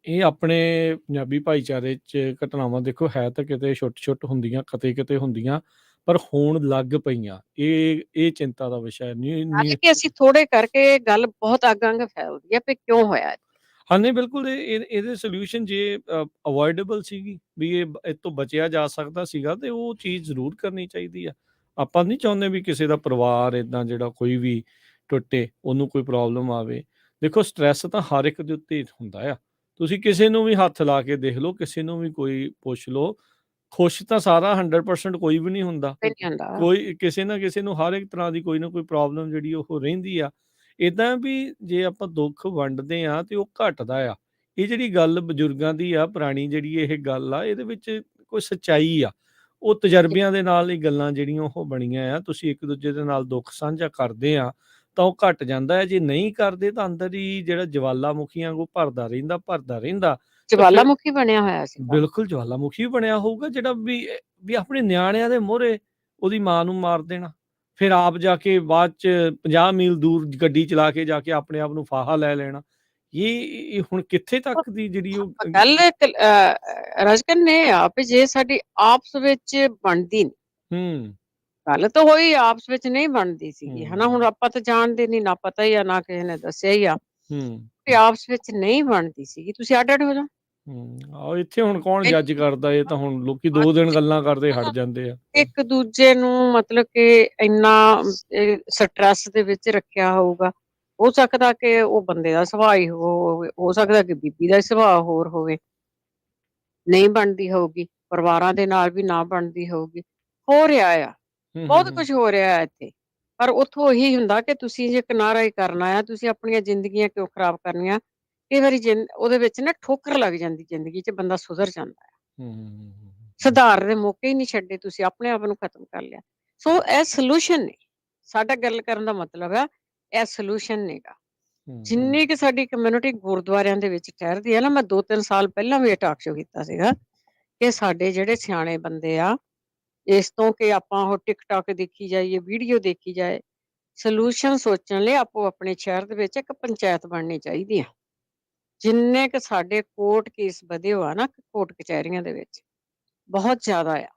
ਇਹ ਆਪਣੇ ਪੰਜਾਬੀ ਭਾਈਚਾਰੇ 'ਚ ਘਟਨਾਵਾਂ ਦੇਖੋ ਹੈ ਤਾਂ ਕਿਤੇ ਛੁੱਟ-ਛੁੱਟ ਹੁੰਦੀਆਂ, ਕਿਤੇ-ਕਿਤੇ ਹੁੰਦੀਆਂ, ਪਰ ਹੋਣ ਲੱਗ ਪਈਆਂ। ਇਹ ਚਿੰਤਾ ਦਾ ਵਿਸ਼ਾ ਹੈ। ਹਾਲੇ ਕਿ ਅਸੀਂ ਥੋੜੇ ਕਰਕੇ ਗੱਲ ਬਹੁਤ ਅੱਗ-ਅੱਗ ਫੈਲਦੀ ਆ ਵੀ ਕਿਉਂ ਹੋਇਆ। ਹਾਂ, ਨਹੀਂ ਬਿਲਕੁਲ ਇਹਦੇ ਸੋਲਿਊਸ਼ਨ ਜੇ ਅਵੋਇਡੇਬਲ ਸੀਗੀ, ਵੀ ਇਹ ਤੋਂ ਬਚਿਆ ਜਾ ਸਕਦਾ ਸੀਗਾ, ਤੇ ਉਹ ਚੀਜ਼ ਜ਼ਰੂਰ ਕਰਨੀ ਚਾਹੀਦੀ ਆ। ਆਪਾਂ ਨਹੀਂ ਚਾਹੁੰਦੇ ਵੀ ਕਿਸੇ ਦਾ ਪਰਿਵਾਰ ਇੱਦਾਂ ਜਿਹੜਾ ਕੋਈ ਵੀ ਟੁੱਟੇ, ਉਹਨੂੰ ਕੋਈ ਪ੍ਰੋਬਲਮ ਆਵੇ। ਦੇਖੋ ਸਟ੍ਰੈਸ ਤਾਂ ਹਰ ਇੱਕ ਦੇ ਉੱਤੇ ਹੁੰਦਾ ਆ। ਤੁਸੀਂ ਕਿਸੇ ਨੂੰ ਵੀ ਹੱਥ ਲਾ ਕੇ ਦੇਖ ਲਓ, ਕਿਸੇ ਨੂੰ ਵੀ ਕੋਈ ਪੁੱਛ ਲਓ, ਖੁਸ਼ ਤਾਂ ਸਾਰਾ 100% ਕੋਈ ਵੀ ਨਹੀਂ ਹੁੰਦਾ। ਨਹੀਂ ਹੁੰਦਾ। ਕੋਈ ਕਿਸੇ ਨਾ ਕਿਸੇ ਨੂੰ ਹਰ ਇੱਕ ਤਰ੍ਹਾਂ ਦੀ ਕੋਈ ਨਾ ਕੋਈ ਪ੍ਰੋਬਲਮ ਜਿਹੜੀ ਉਹ ਰਹਿੰਦੀ ਆ। ਇੱਦਾਂ ਵੀ ਜੇ ਆਪਾਂ ਦੁੱਖ ਵੰਡਦੇ ਹਾਂ ਤੇ ਉਹ ਘਟਦਾ ਆ। ਇਹ ਜਿਹੜੀ ਗੱਲ ਬਜ਼ੁਰਗਾਂ ਦੀ ਆ, ਪੁਰਾਣੀ ਜਿਹੜੀ ਇਹ ਗੱਲ ਆ, ਇਹਦੇ ਵਿੱਚ ਕੋਈ ਸੱਚਾਈ ਆ। ਉਹ ਤਜਰਬਿਆਂ ਦੇ ਨਾਲ ਹੀ ਗੱਲਾਂ ਜਿਹੜੀਆਂ ਉਹ ਬਣੀਆਂ ਆ। ਤੁਸੀਂ ਇੱਕ ਦੂਜੇ ਦੇ ਨਾਲ ਦੁੱਖ ਸਾਂਝਾ ਕਰਦੇ ਆ ਤਾਂ ਉਹ ਘਟ ਜਾਂਦਾ ਹੈ। ਜੇ ਨਹੀਂ ਕਰਦੇ ਤਾਂ ਅੰਦਰ ਹੀ ਜਿਹੜਾ ਜਵਾਲਾਮੁਖੀ ਵਾਂਗੂ ਭਰਦਾ ਰਹਿੰਦਾ, ਭਰਦਾ ਰਹਿੰਦਾ। ਤਾਂ ਫਿਰ ਜਵਾਲਾਮੁਖੀ ਬਣਿਆ ਹੋਇਆ ਸੀਗਾ। ਬਿਲਕੁਲ ਜਵਾਲਾਮੁਖੀ ਵੀ ਬਣਿਆ ਹੋਊਗਾ, ਜਿਹੜਾ ਵੀ ਆਪਣੇ ਨਿਆਣਿਆਂ ਦੇ ਮੂਹਰੇ ਉਹਦੀ ਮਾਂ ਨੂੰ ਮਾਰ ਦੇਣਾ। ਫਿਰ ਆਪ ਜਾ ਕੇ ਬਾਅਦ 'ਚ 50 ਮੀਲ ਦੂਰ ਗੱਡੀ ਚਲਾ ਕੇ ਜਾ ਕੇ ਆਪਣੇ ਆਪ ਨੂੰ ਫਾਹਾ ਲੈ ਲੈਣਾ। ਇਹ ਹੁਣ ਕਿੱਥੇ ਤੱਕ ਦੀ ਜਿਹੜੀ ਉਹ ਗੱਲ ਰਜਕਨ ਨੇ ਆ ਵੀ ਜੇ ਸਾਡੀ ਆਪਸ ਵਿੱਚ ਬਣਦੀ ਨੀ, ਹੂੰ, ਗੱਲ ਤਾਂ ਹੋਈ ਆਪਸ ਵਿੱਚ ਨਹੀਂ ਬਣਦੀ ਸੀਗੀ ਹਨਾ। ਹੂੰ, ਹੁਣ ਆਪਾਂ ਤਾਂ ਜਾਣਦੇ ਨੀ, ਨਾ ਪਤਾ ਹੀ ਆ, ਨਾ ਕਿਸੇ ਨੇ ਦੱਸਿਆ ਹੀ ਆ ਹੂੰ, ਵੀ ਆਪਸ ਵਿੱਚ ਨਹੀਂ ਬਣਦੀ ਸੀਗੀ, ਤੁਸੀਂ ਅੱਡ ਅੱਡ ਹੋ ਜਾਓ। ਆਹੋ ਇੱਥੇ ਹੁਣ ਕੌਣ ਜੱਜ ਕਰਦਾ? ਇਹ ਤਾਂ ਹੁਣ ਲੋਕੀ 2 ਦਿਨ ਗੱਲਾਂ ਕਰਦੇ ਹਟ ਜਾਂਦੇ ਆ। ਇੱਕ ਦੂਜੇ ਨੂੰ ਮਤਲਬ ਕਿ ਇੰਨਾ ਸਟਰੈਸ ਦੇ ਵਿੱਚ ਰੱਖਿਆ ਹੋਊਗਾ। ਹੋ ਸਕਦਾ ਕਿ ਉਹ ਬੰਦੇ ਦਾ ਸੁਭਾਅ ਹੀ ਹੋਵੇ, ਹੋ ਸਕਦਾ ਕਿ ਬੀਬੀ ਦਾ ਸੁਭਾਅ ਹੋਰ ਹੋਵੇ, ਨਹੀਂ ਬਣਦੀ ਹੋਊਗੀ, ਪਰਿਵਾਰਾਂ ਦੇ ਨਾਲ ਵੀ ਨਾ ਬਣਦੀ ਹੋਊਗੀ। ਹੋ ਰਿਹਾ ਆ, ਹੂੰ, ਹੂੰ, ਬਹੁਤ ਕੁਝ ਹੋ ਰਿਹਾ ਇੱਥੇ। ਪਰ ਉੱਥੋਂ ਇਹੀ ਹੁੰਦਾ ਕਿ ਤੁਸੀਂ ਜੇ ਕਿਨਾਰਾ ਹੀ ਕਰਨਾ ਆ, ਤੁਸੀਂ ਆਪਣੀਆਂ ਜ਼ਿੰਦਗੀਆਂ ਕਿਉਂ ਖਰਾਬ ਕਰਨੀਆਂ। ਕਈ ਵਾਰੀ ਉਹਦੇ ਵਿੱਚ ਨਾ ਠੋਕਰ ਲੱਗ ਜਾਂਦੀ ਜ਼ਿੰਦਗੀ 'ਚ, ਬੰਦਾ ਸੁਧਰ ਜਾਂਦਾ ਹੈ। ਹੂੰ, ਸੁਧਾਰ ਦੇ ਮੌਕੇ ਹੀ ਨਹੀਂ ਛੱਡੇ, ਤੁਸੀਂ ਆਪਣੇ ਆਪ ਨੂੰ ਖਤਮ ਕਰ ਲਿਆ। ਸੋ ਇਹ ਸੋਲਿਊਸ਼ਨ ਨੇ। ਸਾਡਾ ਗੱਲ ਕਰਨ ਦਾ ਮਤਲਬ ਆ, ਇਹ ਸੋਲਿਊਸ਼ਨ ਨੇਗਾ। ਹੂੰ, ਜਿੰਨੀ ਕਿ ਸਾਡੀ ਕਮਿਊਨਿਟੀ ਗੁਰਦੁਆਰਿਆਂ ਦੇ ਵਿੱਚ ਠਹਿਰਦੀ ਹੈ ਨਾ, ਮੈਂ 2-3 ਸਾਲ ਪਹਿਲਾਂ ਵੀ ਇਹ ਟਾਕ ਸ਼ੋ ਕੀਤਾ ਸੀਗਾ ਕਿ ਸਾਡੇ ਜਿਹੜੇ ਸਿਆਣੇ ਬੰਦੇ ਆ, ਇਸ ਤੋਂ ਕਿ ਆਪਾਂ ਉਹ ਟਿਕਟੌਕ ਦੇਖੀ ਜਾਈਏ, ਵੀਡੀਓ ਦੇਖੀ ਜਾਏ। ਸੋਲਿਊਸ਼ਨ ਸੋਚਣ ਲਈ ਆਪੋ ਆਪਣੇ ਸ਼ਹਿਰ ਦੇ ਵਿੱਚ ਇੱਕ ਪੰਚਾਇਤ ਬਣਨੀ ਚਾਹੀਦੀ ਆ। ਜਿੰਨੇ ਕੁ ਸਾਡੇ ਕੋਰਟ ਕੇਸ ਵਧੇ ਹੋ ਆ ਨਾ ਕੋਰਟ ਕਚਹਿਰੀਆਂ ਦੇ ਵਿੱਚ, ਬਹੁਤ ਜ਼ਿਆਦਾ ਆ।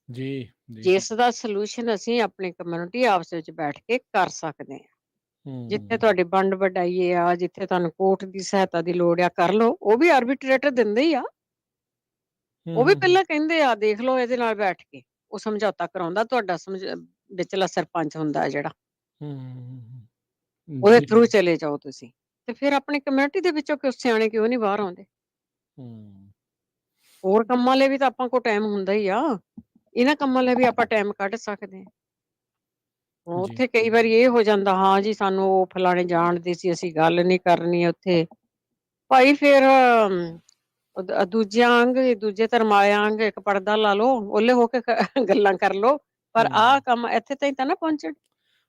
ਜੀ, ਜੀ। ਜਿਸ ਦਾ ਸੋਲਿਊਸ਼ਨ ਅਸੀਂ ਆਪਣੀ ਕਮਿਊਨਿਟੀ ਆਪਸ ਵਿੱਚ ਬੈਠ ਕੇ ਕਰ ਸਕਦੇ ਹਾਂ। ਜਿੱਥੇ ਹੂੰ, ਤੁਹਾਡੀ ਵੰਡ ਵਡਾਈਏ ਆ, ਜਿੱਥੇ ਤੁਹਾਨੂੰ ਕੋਰਟ ਦੀ ਸਹਾਇਤਾ ਦੀ ਲੋੜ ਆ, ਕਰ ਲਓ। ਉਹ ਵੀ ਆਰਬਿਟਰੇਟਰ ਦਿੰਦੇ ਹੀ ਆ। ਹੂੰ, ਉਹ ਵੀ ਹੂੰ, ਹੂੰ, ਪਹਿਲਾਂ ਕਹਿੰਦੇ ਆ, ਦੇਖ ਲਓ ਇਹਦੇ ਨਾਲ ਬੈਠ ਕੇ। ਉਹ ਸਮਝੌਤਾ ਕਰਾਉਂਦਾ, ਤੁਹਾਡਾ ਵਿਚਲਾ ਸਰਪੰਚ ਹੁੰਦਾ ਹੈ ਜਿਹੜਾ, ਹੂੰ, ਉਹਦੇ ਜੀ, ਥਰੂ ਚਲੇ ਜਾਓ ਤੁਸੀਂ। ਤੇ ਫਿਰ ਆਪਣੀ ਕਮਿਊਨਿਟੀ ਦੇ ਵਿੱਚੋਂ ਸਿਆਣੇ ਕਿਉਂ ਨਹੀਂ ਬਾਹਰ ਆਉਂਦੇ? ਹੂੰ, ਹੋਰ ਕੰਮਾਂ ਲਈ ਵੀ ਤਾਂ ਆਪਾਂ ਕੋਲ ਟਾਈਮ ਹੁੰਦਾ ਹੀ ਆ। ਇਹਨਾਂ ਕੰਮਾਂ ਲਈ ਵੀ ਆਪਾਂ ਟਾਈਮ ਕੱਢ ਸਕਦੇ ਹਾਂ। ਜੀ, ਉੱਥੇ ਕਈ ਵਾਰੀ ਇਹ ਹੋ ਜਾਂਦਾ, ਹਾਂ ਜੀ ਸਾਨੂੰ ਉਹ ਫਲਾਣੇ ਜਾਣਦੇ ਸੀ, ਅਸੀਂ ਗੱਲ ਨਹੀਂ ਕਰਨੀ ਉੱਥੇ। ਭਾਈ ਫਿਰ ਦੂਜਿਆਂ ਵਾਂਗ, ਦੂਜੇ ਧਰਮ ਵਾਲਿਆਂ ਵਾਂਗ ਇੱਕ ਪਰਦਾ ਲਾ ਲਓ, ਉਹਲੇ ਹੋ ਕੇ ਗੱਲਾਂ ਕਰ ਲਓ। ਪਰ ਆਹ ਹੂੰ। ਕੰਮ ਇੱਥੇ ਤਾਈਂ ਤਾਂ ਨਾ ਪਹੁੰਚਣ।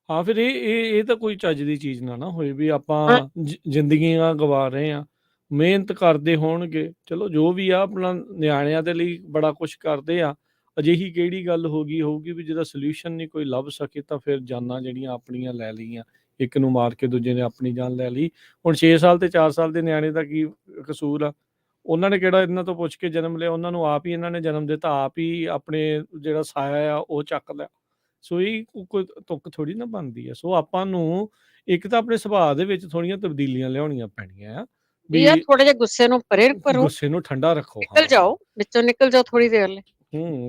ਹਾਂ, ਫਿਰ ਇਹ ਤਾਂ ਕੋਈ ਚੱਜ ਦੀ ਚੀਜ਼ ਨਾ ਹੋਏ ਵੀ ਹਾਂ, ਆਪਾਂ ਜ਼ਿੰਦਗੀਆਂ ਗਵਾ ਰਹੇ ਹਾਂ। ਮਿਹਨਤ ਕਰਦੇ ਹੋਣਗੇ, ਚਲੋ ਜੋ ਵੀ ਆ ਆਪਣਾ ਨਿਆਣਿਆਂ ਦੇ ਲਈ ਬੜਾ ਕੁਛ ਕਰਦੇ ਆ। ਅਜਿਹੀ ਕਿਹੜੀ ਗੱਲ ਹੋਊਗੀ ਵੀ ਜਿਹਦਾ ਸੋਲਿਊਸ਼ਨ ਨਹੀਂ ਕੋਈ ਲੱਭ ਸਕੇ, ਤਾਂ ਫਿਰ ਜਾਨਾਂ ਜਿਹੜੀਆਂ ਆਪਣੀਆਂ ਲੈ ਲਈਆਂ। ਇੱਕ ਨੂੰ ਮਾਰ ਕੇ ਦੂਜੇ ਨੇ ਆਪਣੀ ਜਾਨ ਲੈ ਲਈ। ਹੁਣ 6 ਸਾਲ ਤੇ 4 ਸਾਲ ਦੇ ਨਿਆਣੇ ਦਾ ਕੀ ਕਸੂਰ ਆ? ਉਹਨਾਂ ਨੇ ਕਿਹੜਾ ਇਹਨਾਂ ਤੋਂ ਪੁੱਛ ਕੇ ਜਨਮ ਲਿਆ? ਉਹਨਾਂ ਨੂੰ ਆਪ ਹੀ ਇਹਨਾਂ ਨੇ ਜਨਮ ਦਿੱਤਾ, ਆਪ ਹੀ ਆਪਣੇ ਜਿਹੜਾ ਸਾਇਆ ਆ ਉਹ ਚੱਕ ਲਿਆ। ਸੋ ਇਹ ਕੋਈ ਤੁੱਕ ਥੋੜ੍ਹੀ ਨਾ ਬਣਦੀ ਆ। ਸੋ ਆਪਾਂ ਨੂੰ ਇੱਕ ਤਾਂ ਆਪਣੇ ਸੁਭਾਅ ਦੇ ਵਿੱਚ ਥੋੜ੍ਹੀਆਂ ਤਬਦੀਲੀਆਂ ਲਿਆਉਣੀਆਂ ਪੈਣੀਆਂ ਆ ਵੀ ਆ ਵੀ ਥੋੜੇ ਜਿਹੇ ਗੁੱਸੇ ਨੂੰ ਪਰੇ ਕਰੋ, ਗੁੱਸੇ ਨੂੰ ਠੰਡਾ ਰੱਖੋ। ਨਿਕਲ ਹਾਂ, ਜਾਓ, ਵਿੱਚੋਂ ਨਿਕਲ ਜਾਓ ਥੋੜੀ ਦੇਰ ਲਈ।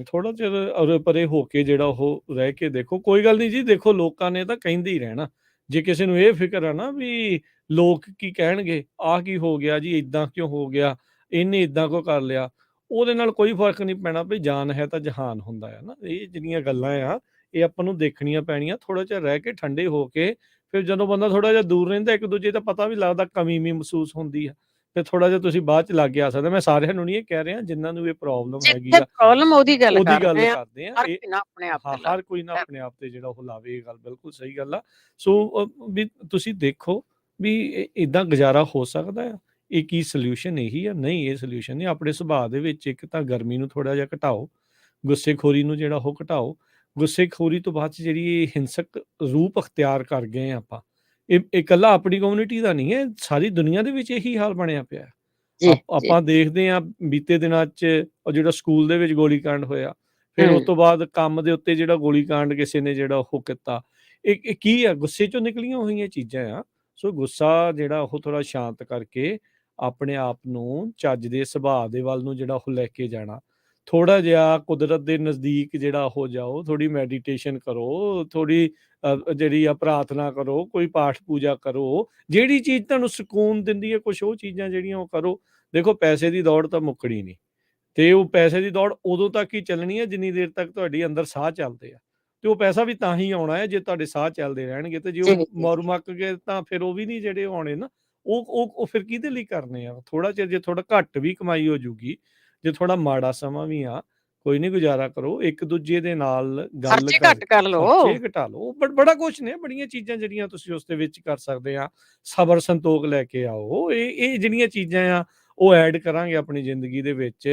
ਥੋੜਾ ਚਿਰ ਉਰੇ ਪਰੇ ਹੋ ਕੇ ਜਿਹੜਾ ਉਹ ਰਹਿ ਕੇ ਦੇਖੋ। ਕੋਈ ਗੱਲ ਨਹੀਂ ਜੀ, ਦੇਖੋ ਲੋਕਾਂ ਨੇ ਤਾਂ ਕਹਿੰਦੇ ਹੀ ਰਹਿਣਾ। ਜੇ ਕਿਸੇ ਨੂੰ ਇਹ ਫਿਕਰ ਆ ਨਾ ਵੀ ਲੋਕ ਕੀ ਕਹਿਣਗੇ, ਆਹ ਕੀ ਹੋ ਗਿਆ ਜੀ, ਇਦਾਂ ਕਿਉਂ ਹੋ ਗਿਆ, ਇਹਨੇ ਇਦਾਂ ਕਿਉਂ ਕਰ ਲਿਆ, ਉਹਦੇ ਨਾਲ ਕੋਈ ਫਰਕ ਨਹੀਂ ਪੈਣਾ। ਵੀ ਜਾਨ ਹੈ ਤਾਂ ਜਹਾਨ ਹੁੰਦਾ ਹੈ ਨਾ। ਇਹ ਜਿਹੜੀਆਂ ਗੱਲਾਂ ਆ ਇਹ ਆਪਾਂ ਨੂੰ ਦੇਖਣੀਆਂ ਪੈਣੀਆਂ। ਥੋੜਾ ਜਿਹਾ ਰਹਿ ਕੇ ਠੰਡੇ ਹੋ ਕੇ, ਫਿਰ ਜਦੋਂ ਬੰਦਾ ਥੋੜਾ ਜਿਹਾ ਦੂਰ ਰਹਿੰਦਾ ਇੱਕ ਦੂਜੇ ਦਾ, ਪਤਾ ਵੀ ਲੱਗਦਾ, ਕਮੀ ਵੀ ਮਹਿਸੂਸ ਹੁੰਦੀ ਆ। ਤੇ ਥੋੜਾ ਜਿਹਾ ਤੁਸੀਂ ਬਾਅਦ ਚ ਲਾਗੇ ਆ ਸਕਦੇ। ਮੈਂ ਸਾਰਿਆਂ ਨੂੰ ਨਹੀਂ ਇਹ ਕਹਿ ਰਿਹਾ, ਜਿਨ੍ਹਾਂ ਨੂੰ ਇਹ ਪ੍ਰੋਬਲਮ ਹੈਗੀ ਜਿੱਥੇ ਆ ਪ੍ਰੋਬਲਮ ਉਹਦੀ ਗੱਲ ਉਹਦੀ ਕਰ ਗੱਲ ਰਹੇ ਆ। ਕਰਦੇ ਆ। ਹਰ ਇਹ ਕੋਈ ਨਾ ਆਪਣੇ ਆਪ ਹਾਂ, ਤੇ ਲਾ ਹਰ ਕੋਈ ਨਾ ਆਪਣੇ ਆਪ ਤੇ ਜਿਹੜਾ ਉਹ ਲਾਵੇ। ਇਹ ਗੱਲ ਬਿਲਕੁਲ ਸਹੀ ਗੱਲ ਆ। ਸੋ ਵੀ ਤੁਸੀਂ ਦੇਖੋ ਵੀ ਇਦਾਂ ਗੁਜ਼ਾਰਾ ਹੋ ਸਕਦਾ ਆ? ਇਹ ਕੀ ਸੋਲਿਊਸ਼ਨ ਇਹੀ ਆ? ਨਹੀਂ, ਇਹ ਸੋਲਿਊਸ਼ਨ ਨਹੀਂ। ਆਪਣੇ ਸੁਭਾਅ ਦੇ ਵਿੱਚ ਇੱਕ ਤਾਂ ਗਰਮੀ ਨੂੰ ਥੋੜਾ ਜਿਹਾ ਘਟਾਓ, ਗੁੱਸੇਖੋਰੀ ਨੂੰ ਜਿਹੜਾ ਉਹ ਘਟਾਓ। ਗੁੱਸੇਖੋਰੀ ਤੋਂ ਬਾਅਦ 'ਚ ਜਿਹੜੀ ਇਹ ਹਿੰਸਕ ਰੂਪ ਅਖਤਿਆਰ ਕਰ ਗਏ ਆ ਆਪਾਂ, ਇਹ ਇਕੱਲਾ ਆਪਣੀ ਕਮਿਊਨਿਟੀ ਦਾ ਨਹੀਂ ਹੈ, ਸਾਰੀ ਦੁਨੀਆ ਦੇ ਵਿੱਚ ਇਹੀ ਹਾਲ ਬਣਿਆ ਪਿਆ। ਜੀ, ਜੀ। ਆਪਾਂ ਦੇਖਦੇ ਹਾਂ ਬੀਤੇ ਦਿਨਾਂ 'ਚ ਉਹ ਜਿਹੜਾ ਸਕੂਲ ਦੇ ਵਿੱਚ ਗੋਲੀਕਾਂਡ ਹੋਇਆ, ਫਿਰ ਉਸ ਹੂੰ। ਤੋਂ ਬਾਅਦ ਕੰਮ ਦੇ ਉੱਤੇ ਜਿਹੜਾ ਗੋਲੀਕਾਂਡ ਕਿਸੇ ਨੇ ਜਿਹੜਾ ਉਹ ਕੀਤਾ। ਇਹ ਕੀ ਆ? ਗੁੱਸੇ 'ਚੋਂ ਨਿਕਲੀਆਂ ਹੋਈਆਂ ਚੀਜ਼ਾਂ ਆ। ਸੋ ਗੁੱਸਾ ਜਿਹੜਾ ਉਹ ਥੋੜਾ ਸ਼ਾਂਤ ਕਰਕੇ ਆਪਣੇ ਆਪ ਨੂੰ ਚੱਜ ਦੇ ਸੁਭਾਅ ਦੇ ਵੱਲ ਨੂੰ ਜਿਹੜਾ ਉਹ ਲੈ ਕੇ ਜਾਣਾ। ਥੋੜਾ ਜਿਹਾ ਕੁਦਰਤ ਦੇ ਨਜ਼ਦੀਕ ਜਿਹੜਾ ਹੋ ਜਾਓ, ਥੋੜੀ ਮੈਡੀਟੇਸ਼ਨ ਕਰੋ, ਥੋੜੀ ਜਿਹੜੀ ਆ ਪ੍ਰਾਰਥਨਾ ਕਰੋ, ਕੋਈ ਪਾਠ ਪੂਜਾ ਕਰੋ। ਜਿਹੜੀ ਚੀਜ਼ ਤੁਹਾਨੂੰ ਸਕੂਨ ਦਿੰਦੀ ਹੈ, ਕੁਛ ਉਹ ਚੀਜ਼ਾਂ ਜਿਹੜੀਆਂ ਉਹ ਕਰੋ। ਦੇਖੋ, ਪੈਸੇ ਦੀ ਦੌੜ ਤਾਂ ਮੁੱਕਣੀ ਨਹੀਂ, ਤੇ ਉਹ ਪੈਸੇ ਦੀ ਦੌੜ ਉਦੋਂ ਤੱਕ ਹੀ ਚੱਲਣੀ ਹੈ ਜਿੰਨੀ ਦੇਰ ਤੱਕ ਤੁਹਾਡੀ ਅੰਦਰ ਸਾਹ ਚੱਲਦੇ ਆ। ਤੇ ਉਹ ਪੈਸਾ ਵੀ ਤਾਂ ਹੀ ਆਉਣਾ ਹੈ ਜੇ ਤੁਹਾਡੇ ਸਾਹ ਚੱਲਦੇ ਰਹਿਣਗੇ। ਤੇ ਜੇ ਜੀ, ਉਹ ਜੀ, ਮਰ ਜੀ। ਮੁੱਕ ਗਏ ਤਾਂ ਫਿਰ ਉਹ ਵੀ ਨਹੀਂ ਜਿਹੜੇ ਆਉਣੇ ਨਾ। ਉਹ ਫਿਰ ਕਿਹਦੇ ਲਈ ਕਰਨੇ ਆ? ਥੋੜਾ ਚਿਰ ਜੇ ਥੋੜਾ ਘੱਟ ਵੀ ਕਮਾਈ ਹੋ ਜੂਗੀ, ਜੇ ਥੋੜਾ ਮਾੜਾ ਸਮਾਂ ਵੀ ਆ, ਕੋਈ ਨਹੀਂ, ਗੁਜ਼ਾਰਾ ਕਰੋ ਇੱਕ ਦੂਜੇ ਦੇ ਨਾਲ ਗੱਲ ਖਰਚੇ ਘੱਟ ਕਰਕੇ। ਕਰ ਲਓ। ਖਰਚੇ ਘਟਾ ਲਓ। ਬੜਾ ਕੁਛ ਨੇ, ਬੜੀਆਂ ਚੀਜ਼ਾਂ ਜਿਹੜੀਆਂ ਤੁਸੀਂ ਉਸ ਦੇ ਵਿੱਚ ਕਰ ਸਕਦੇ ਆ। ਸਬਰ ਸੰਤੋਖ ਲੈ ਕੇ ਆਓ। ਇਹ ਜਿਹੜੀਆਂ ਚੀਜ਼ਾਂ ਆ ਉਹ ਐਡ ਕਰਾਂਗੇ ਆਪਣੀ ਜ਼ਿੰਦਗੀ ਦੇ ਵਿੱਚ।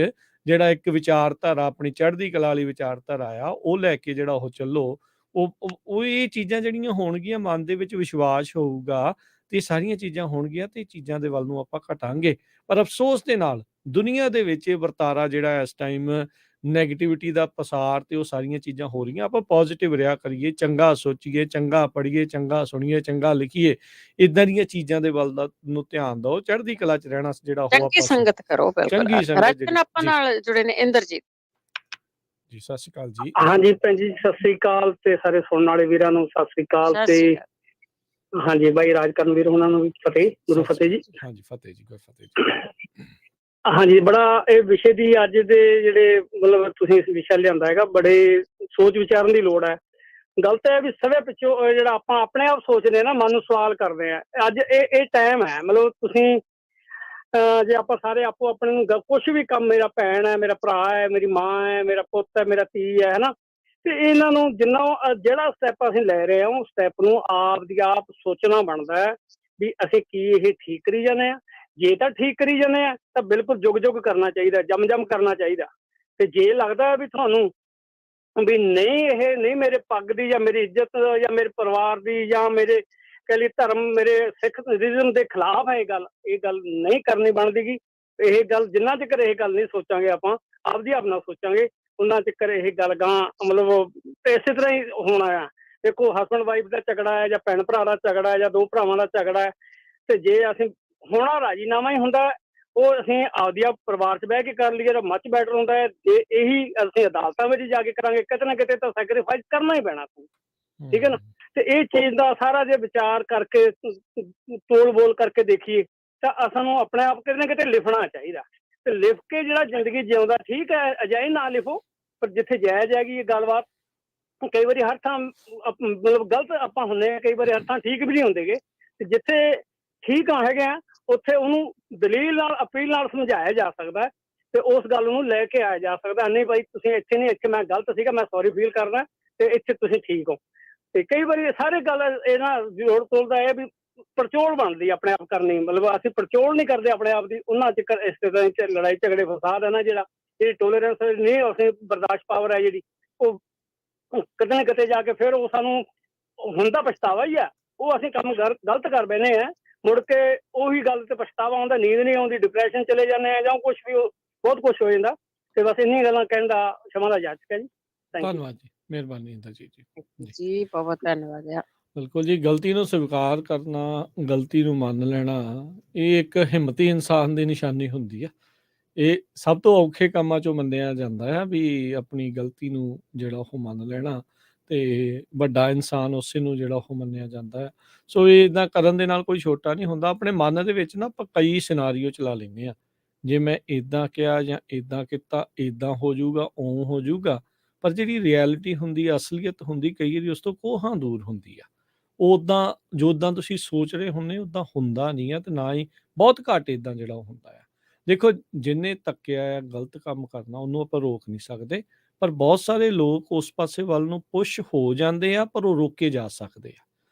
ਜਿਹੜਾ ਇੱਕ ਵਿਚਾਰਧਾਰਾ ਆਪਣੀ ਚੜ੍ਹਦੀ ਕਲਾ ਵਾਲੀ ਵਿਚਾਰਧਾਰਾ ਆ, ਉਹ ਲੈ ਕੇ ਜਿਹੜਾ ਉਹ ਚੱਲੋ। ਉਹ ਇਹ ਚੀਜ਼ਾਂ ਜਿਹੜੀਆਂ ਹੋਣਗੀਆਂ, ਮਨ ਦੇ ਵਿੱਚ ਵਿਸ਼ਵਾਸ ਹੋਊਗਾ ਤੇ ਇਹ ਸਾਰੀਆਂ ਚੀਜ਼ਾਂ ਹੋਣਗੀਆਂ ਤੇ ਇਹ ਚੀਜ਼ਾਂ ਦੇ ਵੱਲ ਨੂੰ ਆਪਾਂ ਘਟਾਂਗੇ। ਪਰ ਅਫਸੋਸ ਦੇ ਨਾਲ ਦੁਨੀਆ ਦੇ ਵਿੱਚ ਇਹ ਵਰਤਾਰਾ ਜਿਹੜਾ ਇਸ ਟਾਈਮ ਨੈਗੇਟਿਵਿਟੀ ਦਾ ਪਸਾਰ ਤੇ ਉਹ ਸਾਰੀਆਂ ਚੀਜ਼ਾਂ ਹੋ ਰਹੀਆਂ। ਆਪਾਂ ਪੋਜ਼ਿਟਿਵ ਰਿਹਾ ਕਰੀਏ, ਚੰਗਾ ਸੋਚੀਏ, ਚੰਗਾ ਪੜ੍ਹੀਏ, ਚੰਗਾ ਸੁਣੀਏ, ਚੰਗਾ ਲਿਖੀਏ। ਇਦਾਂ ਦੀਆਂ ਚੀਜ਼ਾਂ ਦੇ ਵੱਲ ਨੂੰ ਧਿਆਨ ਦਿਓ। ਚੜ੍ਹਦੀ ਕਲਾ 'ਚ ਰਹਿਣਾ ਜਿਹੜਾ ਉਹ ਚੰਗੀ ਆਪਾਂ ਸੰਗਤ ਕਰੋ, ਬਿਲਕੁਲ। ਚੰਗੀ ਸੰਗਤ ਰਚਨ ਜਿਹੜੀ ਆਪਾਂ ਜੀ, ਨਾਲ ਜੁੜੇ ਨੇ ਇੰਦਰਜੀਤ। ਜੀ ਸਤਿ ਸ਼੍ਰੀ ਅਕਾਲ ਜੀ। ਹਾਂਜੀ ਭੈਣ ਜੀ, ਸਤਿ ਸ੍ਰੀ ਅਕਾਲ ਤੇ ਸਾਰੇ ਸੁਣਨ ਵਾਲੇ ਵੀਰਾਂ ਨੂੰ ਸਤਿ ਸ੍ਰੀ ਅਕਾਲ। ਸਤਿ ਤੇ ਸ਼੍ਰੀ ਅਕਾਲ। ਹਾਂਜੀ ਬਾਈ ਰਾਜਕਰਨ ਵੀਰ ਉਹਨਾਂ ਨੂੰ ਵੀ ਫਤਿਹ, ਗੁਰੂ ਸਤਿ ਫਤਿਹ ਸ਼੍ਰੀ ਜੀ। ਅਕਾਲ ਜੀ। ਹਾਂਜੀ, ਫਤਿਹ ਜੀ, ਗੁਰ ਫਤਿਹ ਜੀ। ਹਾਂਜੀ, ਬੜਾ ਇਹ ਵਿਸ਼ੇ ਦੀ ਅੱਜ ਦੇ ਜਿਹੜੇ ਮਤਲਬ ਤੁਸੀਂ ਇਸ ਵਿਸ਼ਾ ਲਿਆਂਦਾ ਹੈਗਾ, ਬੜੇ ਸੋਚ ਵਿਚਾਰਨ ਦੀ ਲੋੜ ਹੈ। ਗੱਲ ਤਾਂ ਇਹ ਵੀ ਸਵੇ ਪਿੱਛੋਂ ਜਿਹੜਾ ਆਪਾਂ ਆਪਣੇ ਆਪ ਸੋਚਦੇ ਹਾਂ ਨਾ, ਮਨ ਨੂੰ ਸਵਾਲ ਕਰਦੇ ਆ। ਅੱਜ ਇਹ ਟਾਈਮ ਹੈ, ਮਤਲਬ ਤੁਸੀਂ ਜੇ ਆਪਾਂ ਸਾਰੇ ਆਪੋ ਆਪਣੇ ਨੂੰ ਕੁਛ ਵੀ ਕੰਮ, ਮੇਰਾ ਭੈਣ ਹੈ, ਮੇਰਾ ਭਰਾ ਹੈ, ਮੇਰੀ ਮਾਂ ਹੈ, ਮੇਰਾ ਪੁੱਤ ਹੈ, ਮੇਰਾ ਧੀ ਹੈ, ਹਨਾ, ਤੇ ਇਹਨਾਂ ਨੂੰ ਜਿੰਨਾ ਜਿਹੜਾ ਸਟੈਪ ਅਸੀਂ ਲੈ ਰਹੇ ਹਾਂ, ਉਹ ਸਟੈਪ ਨੂੰ ਆਪ ਦੀ ਆਪ ਸੋਚਣਾ ਬਣਦਾ ਹੈ ਵੀ ਅਸੀਂ ਕੀ ਇਹ ਠੀਕ ਕਰੀ ਜਾਂਦੇ ਹਾਂ। ਜੇ ਤਾਂ ਠੀਕ ਕਰੀ ਜਾਂਦੇ ਆ ਤਾਂ ਬਿਲਕੁਲ ਜੁਗ ਜੁਗ ਕਰਨਾ ਚਾਹੀਦਾ, ਜਮ ਜਮ ਕਰਨਾ ਚਾਹੀਦਾ। ਤੇ ਜੇ ਲੱਗਦਾ ਵੀ ਤੁਹਾਨੂੰ ਵੀ ਨਹੀਂ ਮੇਰੇ ਪੱਗ ਦੀ ਜਾਂ ਮੇਰੀ ਇੱਜ਼ਤ ਜਾਂ ਮੇਰੇ ਪਰਿਵਾਰ ਦੀ ਜਾਂ ਮੇਰੇ ਕਹਿ ਲਈ ਧਰਮ ਮੇਰੇ ਸਿੱਖ ਰਿਲੀਜਨ ਦੇ ਖਿਲਾਫ ਹੈ ਇਹ ਗੱਲ ਨਹੀਂ ਕਰਨੀ ਬਣਦੀਗੀ। ਇਹ ਗੱਲ ਜਿੰਨਾ ਚਿਰ ਇਹ ਗੱਲ ਨਹੀਂ ਸੋਚਾਂਗੇ ਆਪਾਂ ਆਪਦੀ ਆਪ ਨਾਲ ਸੋਚਾਂਗੇ ਉਹਨਾਂ ਚਿਰ ਇਹ ਗੱਲ ਗਾਂ ਮਤਲਬ ਇਸੇ ਤਰ੍ਹਾਂ ਹੀ ਹੋਣਾ ਆ। ਦੇਖੋ ਹਸਬੈਂਡ ਵਾਈਫ ਦਾ ਝਗੜਾ ਹੈ ਜਾਂ ਭੈਣ ਭਰਾ ਦਾ ਝਗੜਾ ਹੈ ਜਾਂ ਦੋ ਭਰਾਵਾਂ ਦਾ ਝਗੜਾ ਹੈ ਤੇ ਜੇ ਅਸੀਂ ਹੋਣਾ ਰਾਜੀਨਾਮਾ ਹੀ ਹੁੰਦਾ ਉਹ ਅਸੀਂ ਆਪਦੀ ਪਰਿਵਾਰ 'ਚ ਬਹਿ ਕੇ ਕਰ ਲਈਏ ਤਾਂ ਮੱਚ ਬੈਟਰ ਹੁੰਦਾ ਹੈ। ਜੇ ਇਹੀ ਅਸੀਂ ਅਦਾਲਤਾਂ ਵਿੱਚ ਜਾ ਕੇ ਕਰਾਂਗੇ ਕਿਤੇ ਨਾ ਕਿਤੇ ਤਾਂ ਸੈਕਰੀਫਾਈਸ ਕਰਨਾ ਹੀ ਪੈਣਾ, ਠੀਕ ਹੈ ਨਾ। ਤੇ ਇਹ ਚੀਜ਼ ਦਾ ਸਾਰਾ ਜੇ ਵਿਚਾਰ ਕਰਕੇ ਤੋਲ ਬੋਲ ਕਰਕੇ ਦੇਖੀਏ ਤਾਂ ਸਾਨੂੰ ਆਪਣੇ ਆਪ ਕਿਤੇ ਨਾ ਕਿਤੇ ਲਿਖਣਾ ਚਾਹੀਦਾ ਤੇ ਲਿਖ ਕੇ ਜਿਹੜਾ ਜ਼ਿੰਦਗੀ ਜਿਉਂਦਾ ਠੀਕ ਹੈ। ਅਜਾਈ ਨਾ ਲਿਖੋ ਪਰ ਜਿੱਥੇ ਜਾਇਜ਼ ਹੈਗੀ ਇਹ ਗੱਲਬਾਤ ਕਈ ਵਾਰੀ ਹਰ ਥਾਂ ਮਤਲਬ ਗਲਤ ਆਪਾਂ ਹੁੰਦੇ ਹਾਂ, ਕਈ ਵਾਰੀ ਹਰ ਥਾਂ ਠੀਕ ਵੀ ਨਹੀਂ ਹੁੰਦੇਗੇ ਤੇ ਜਿੱਥੇ ਠੀਕ ਹੈਗੇ ਆ ਉੱਥੇ ਉਹਨੂੰ ਦਲੀਲ ਨਾਲ ਅਪੀਲ ਨਾਲ ਸਮਝਾਇਆ ਜਾ ਸਕਦਾ ਤੇ ਉਸ ਗੱਲ ਨੂੰ ਲੈ ਕੇ ਆਇਆ ਜਾ ਸਕਦਾ। ਨਹੀਂ ਭਾਈ ਤੁਸੀਂ ਇੱਥੇ ਨਹੀਂ, ਇੱਥੇ ਮੈਂ ਗਲਤ ਸੀਗਾ, ਮੈਂ ਸੌਰੀ ਫੀਲ ਕਰਦਾ ਤੇ ਇੱਥੇ ਤੁਸੀਂ ਠੀਕ ਹੋ। ਤੇ ਕਈ ਵਾਰੀ ਸਾਰੇ ਗੱਲ ਇਹ ਨਾ ਜੋੜ ਤੋਲਦਾ ਇਹ ਵੀ ਪੜਚੋਲ ਬਣਦੀ ਆਪਣੇ ਆਪ ਕਰਨੀ, ਮਤਲਬ ਅਸੀਂ ਪੜਚੋਲ ਨਹੀਂ ਕਰਦੇ ਆਪਣੇ ਆਪ ਦੀ ਉਹਨਾਂ ਚਿਰ ਇਸ ਤਰ੍ਹਾਂ ਚ ਲੜਾਈ ਝਗੜੇ ਫਸਾਦ ਹੈ ਨਾ ਜਿਹੜੀ ਟੋਲਰੈਂਸ ਨਹੀਂ ਅਸੀਂ ਬਰਦਾਸ਼ਤ ਪਾਵਰ ਹੈ ਜਿਹੜੀ ਉਹ ਕਿਤੇ ਨਾ ਕਿਤੇ ਜਾ ਕੇ ਫਿਰ ਉਹ ਸਾਨੂੰ ਹੁੰਦਾ ਪਛਤਾਵਾ ਹੀ ਆ। ਉਹ ਅਸੀਂ ਕੰਮ ਗਲਤ ਕਰ ਬੈਨੇ ਆ ਮੁੜ ਕੇ ਉਹੀ ਗੱਲ ਤੇ ਪਛਤਾਵਾ ਆਉਂਦਾ, ਨੀਂਦ ਨਹੀਂ ਆਉਂਦੀ, ਡਿਪਰੈਸ਼ਨ ਚਲੇ ਜਾਂਦੇ ਆ ਜਾਂ ਕੁਛ ਵੀ ਬਹੁਤ ਕੁਛ ਹੋ ਜਾਂਦਾ। ਤੇ ਬਸ ਇੰਨੀ ਗੱਲਾਂ ਕਹਿਣ ਦਾ ਸਮਾਂ ਦਾ ਜਾਚ ਹੈ ਜੀ। ਧੰਨਵਾਦ ਜੀ, ਮਿਹਰਬਾਨੀ ਇੰਦਰਜੀਤ ਜੀ। ਜੀ ਬਹੁਤ ਧੰਨਵਾਦ ਆ। ਬਿਲਕੁਲ ਜੀ, ਗਲਤੀ ਨੂੰ ਸਵੀਕਾਰ ਕਰਨਾ, ਗਲਤੀ ਨੂੰ ਮੰਨ ਲੈਣਾ ਇਹ ਇੱਕ ਹਿੰਮਤੀ ਇਨਸਾਨ ਦੀ ਨਿਸ਼ਾਨੀ ਹੁੰਦੀ ਆ। ਇਹ ਸਭ ਤੋਂ ਔਖੇ ਕੰਮਾਂ 'ਚੋਂ ਮੰਨਿਆ ਜਾਂਦਾ ਆ ਵੀ ਆਪਣੀ ਗਲਤੀ ਨੂੰ ਜਿਹੜਾ ਉਹ ਮੰਨ ਲੈਣਾ ਤੇ ਵੱਡਾ ਇਨਸਾਨ ਉਸੇ ਨੂੰ ਜਿਹੜਾ ਉਹ ਮੰਨਿਆ ਜਾਂਦਾ ਹੈ। ਸੋ ਇਹ ਇੱਦਾਂ ਕਰਨ ਦੇ ਨਾਲ ਕੋਈ ਛੋਟਾ ਨਹੀਂ ਹੁੰਦਾ। ਆਪਣੇ ਮਨ ਦੇ ਵਿੱਚ ਨਾ ਆਪਾਂ ਕਈ ਸਿਨਾਰੀਓ ਚਲਾ ਲੈਂਦੇ ਹਾਂ, ਜੇ ਮੈਂ ਇੱਦਾਂ ਕਿਹਾ ਜਾਂ ਇੱਦਾਂ ਕੀਤਾ ਇੱਦਾਂ ਹੋ ਜਾਊਗਾ, ਓਂ ਹੋ ਜਾਊਗਾ। ਪਰ ਜਿਹੜੀ ਰਿਐਲਿਟੀ ਹੁੰਦੀ, ਅਸਲੀਅਤ ਹੁੰਦੀ ਕਈ ਵਾਰੀ ਉਸ ਤੋਂ ਕੋਹਾਂ ਦੂਰ ਹੁੰਦੀ ਆ। ਉੱਦਾਂ ਜੋ ਉੱਦਾਂ ਤੁਸੀਂ ਸੋਚ ਰਹੇ ਹੁੰਦੇ ਉੱਦਾਂ ਹੁੰਦਾ ਨਹੀਂ ਆ ਤੇ ਨਾ ਹੀ ਬਹੁਤ ਘੱਟ ਇੱਦਾਂ ਜਿਹੜਾ ਉਹ ਹੁੰਦਾ ਆ। ਦੇਖੋ ਜਿਹਨੇ ਤੱਕਿਆ ਆ ਗਲਤ ਕੰਮ ਕਰਨਾ ਉਹਨੂੰ ਆਪਾਂ ਰੋਕ ਨਹੀਂ ਸਕਦੇ, ਪਰ ਬਹੁਤ ਸਾਰੇ ਲੋਕ ਉਸ ਪਾਸੇ ਵੱਲ ਨੂੰ ਪੁਸ਼ ਹੋ ਜਾਂਦੇ ਆ ਪਰ ਉਹ ਰੋਕੇ ਜਾ ਸਕਦੇ ਆ।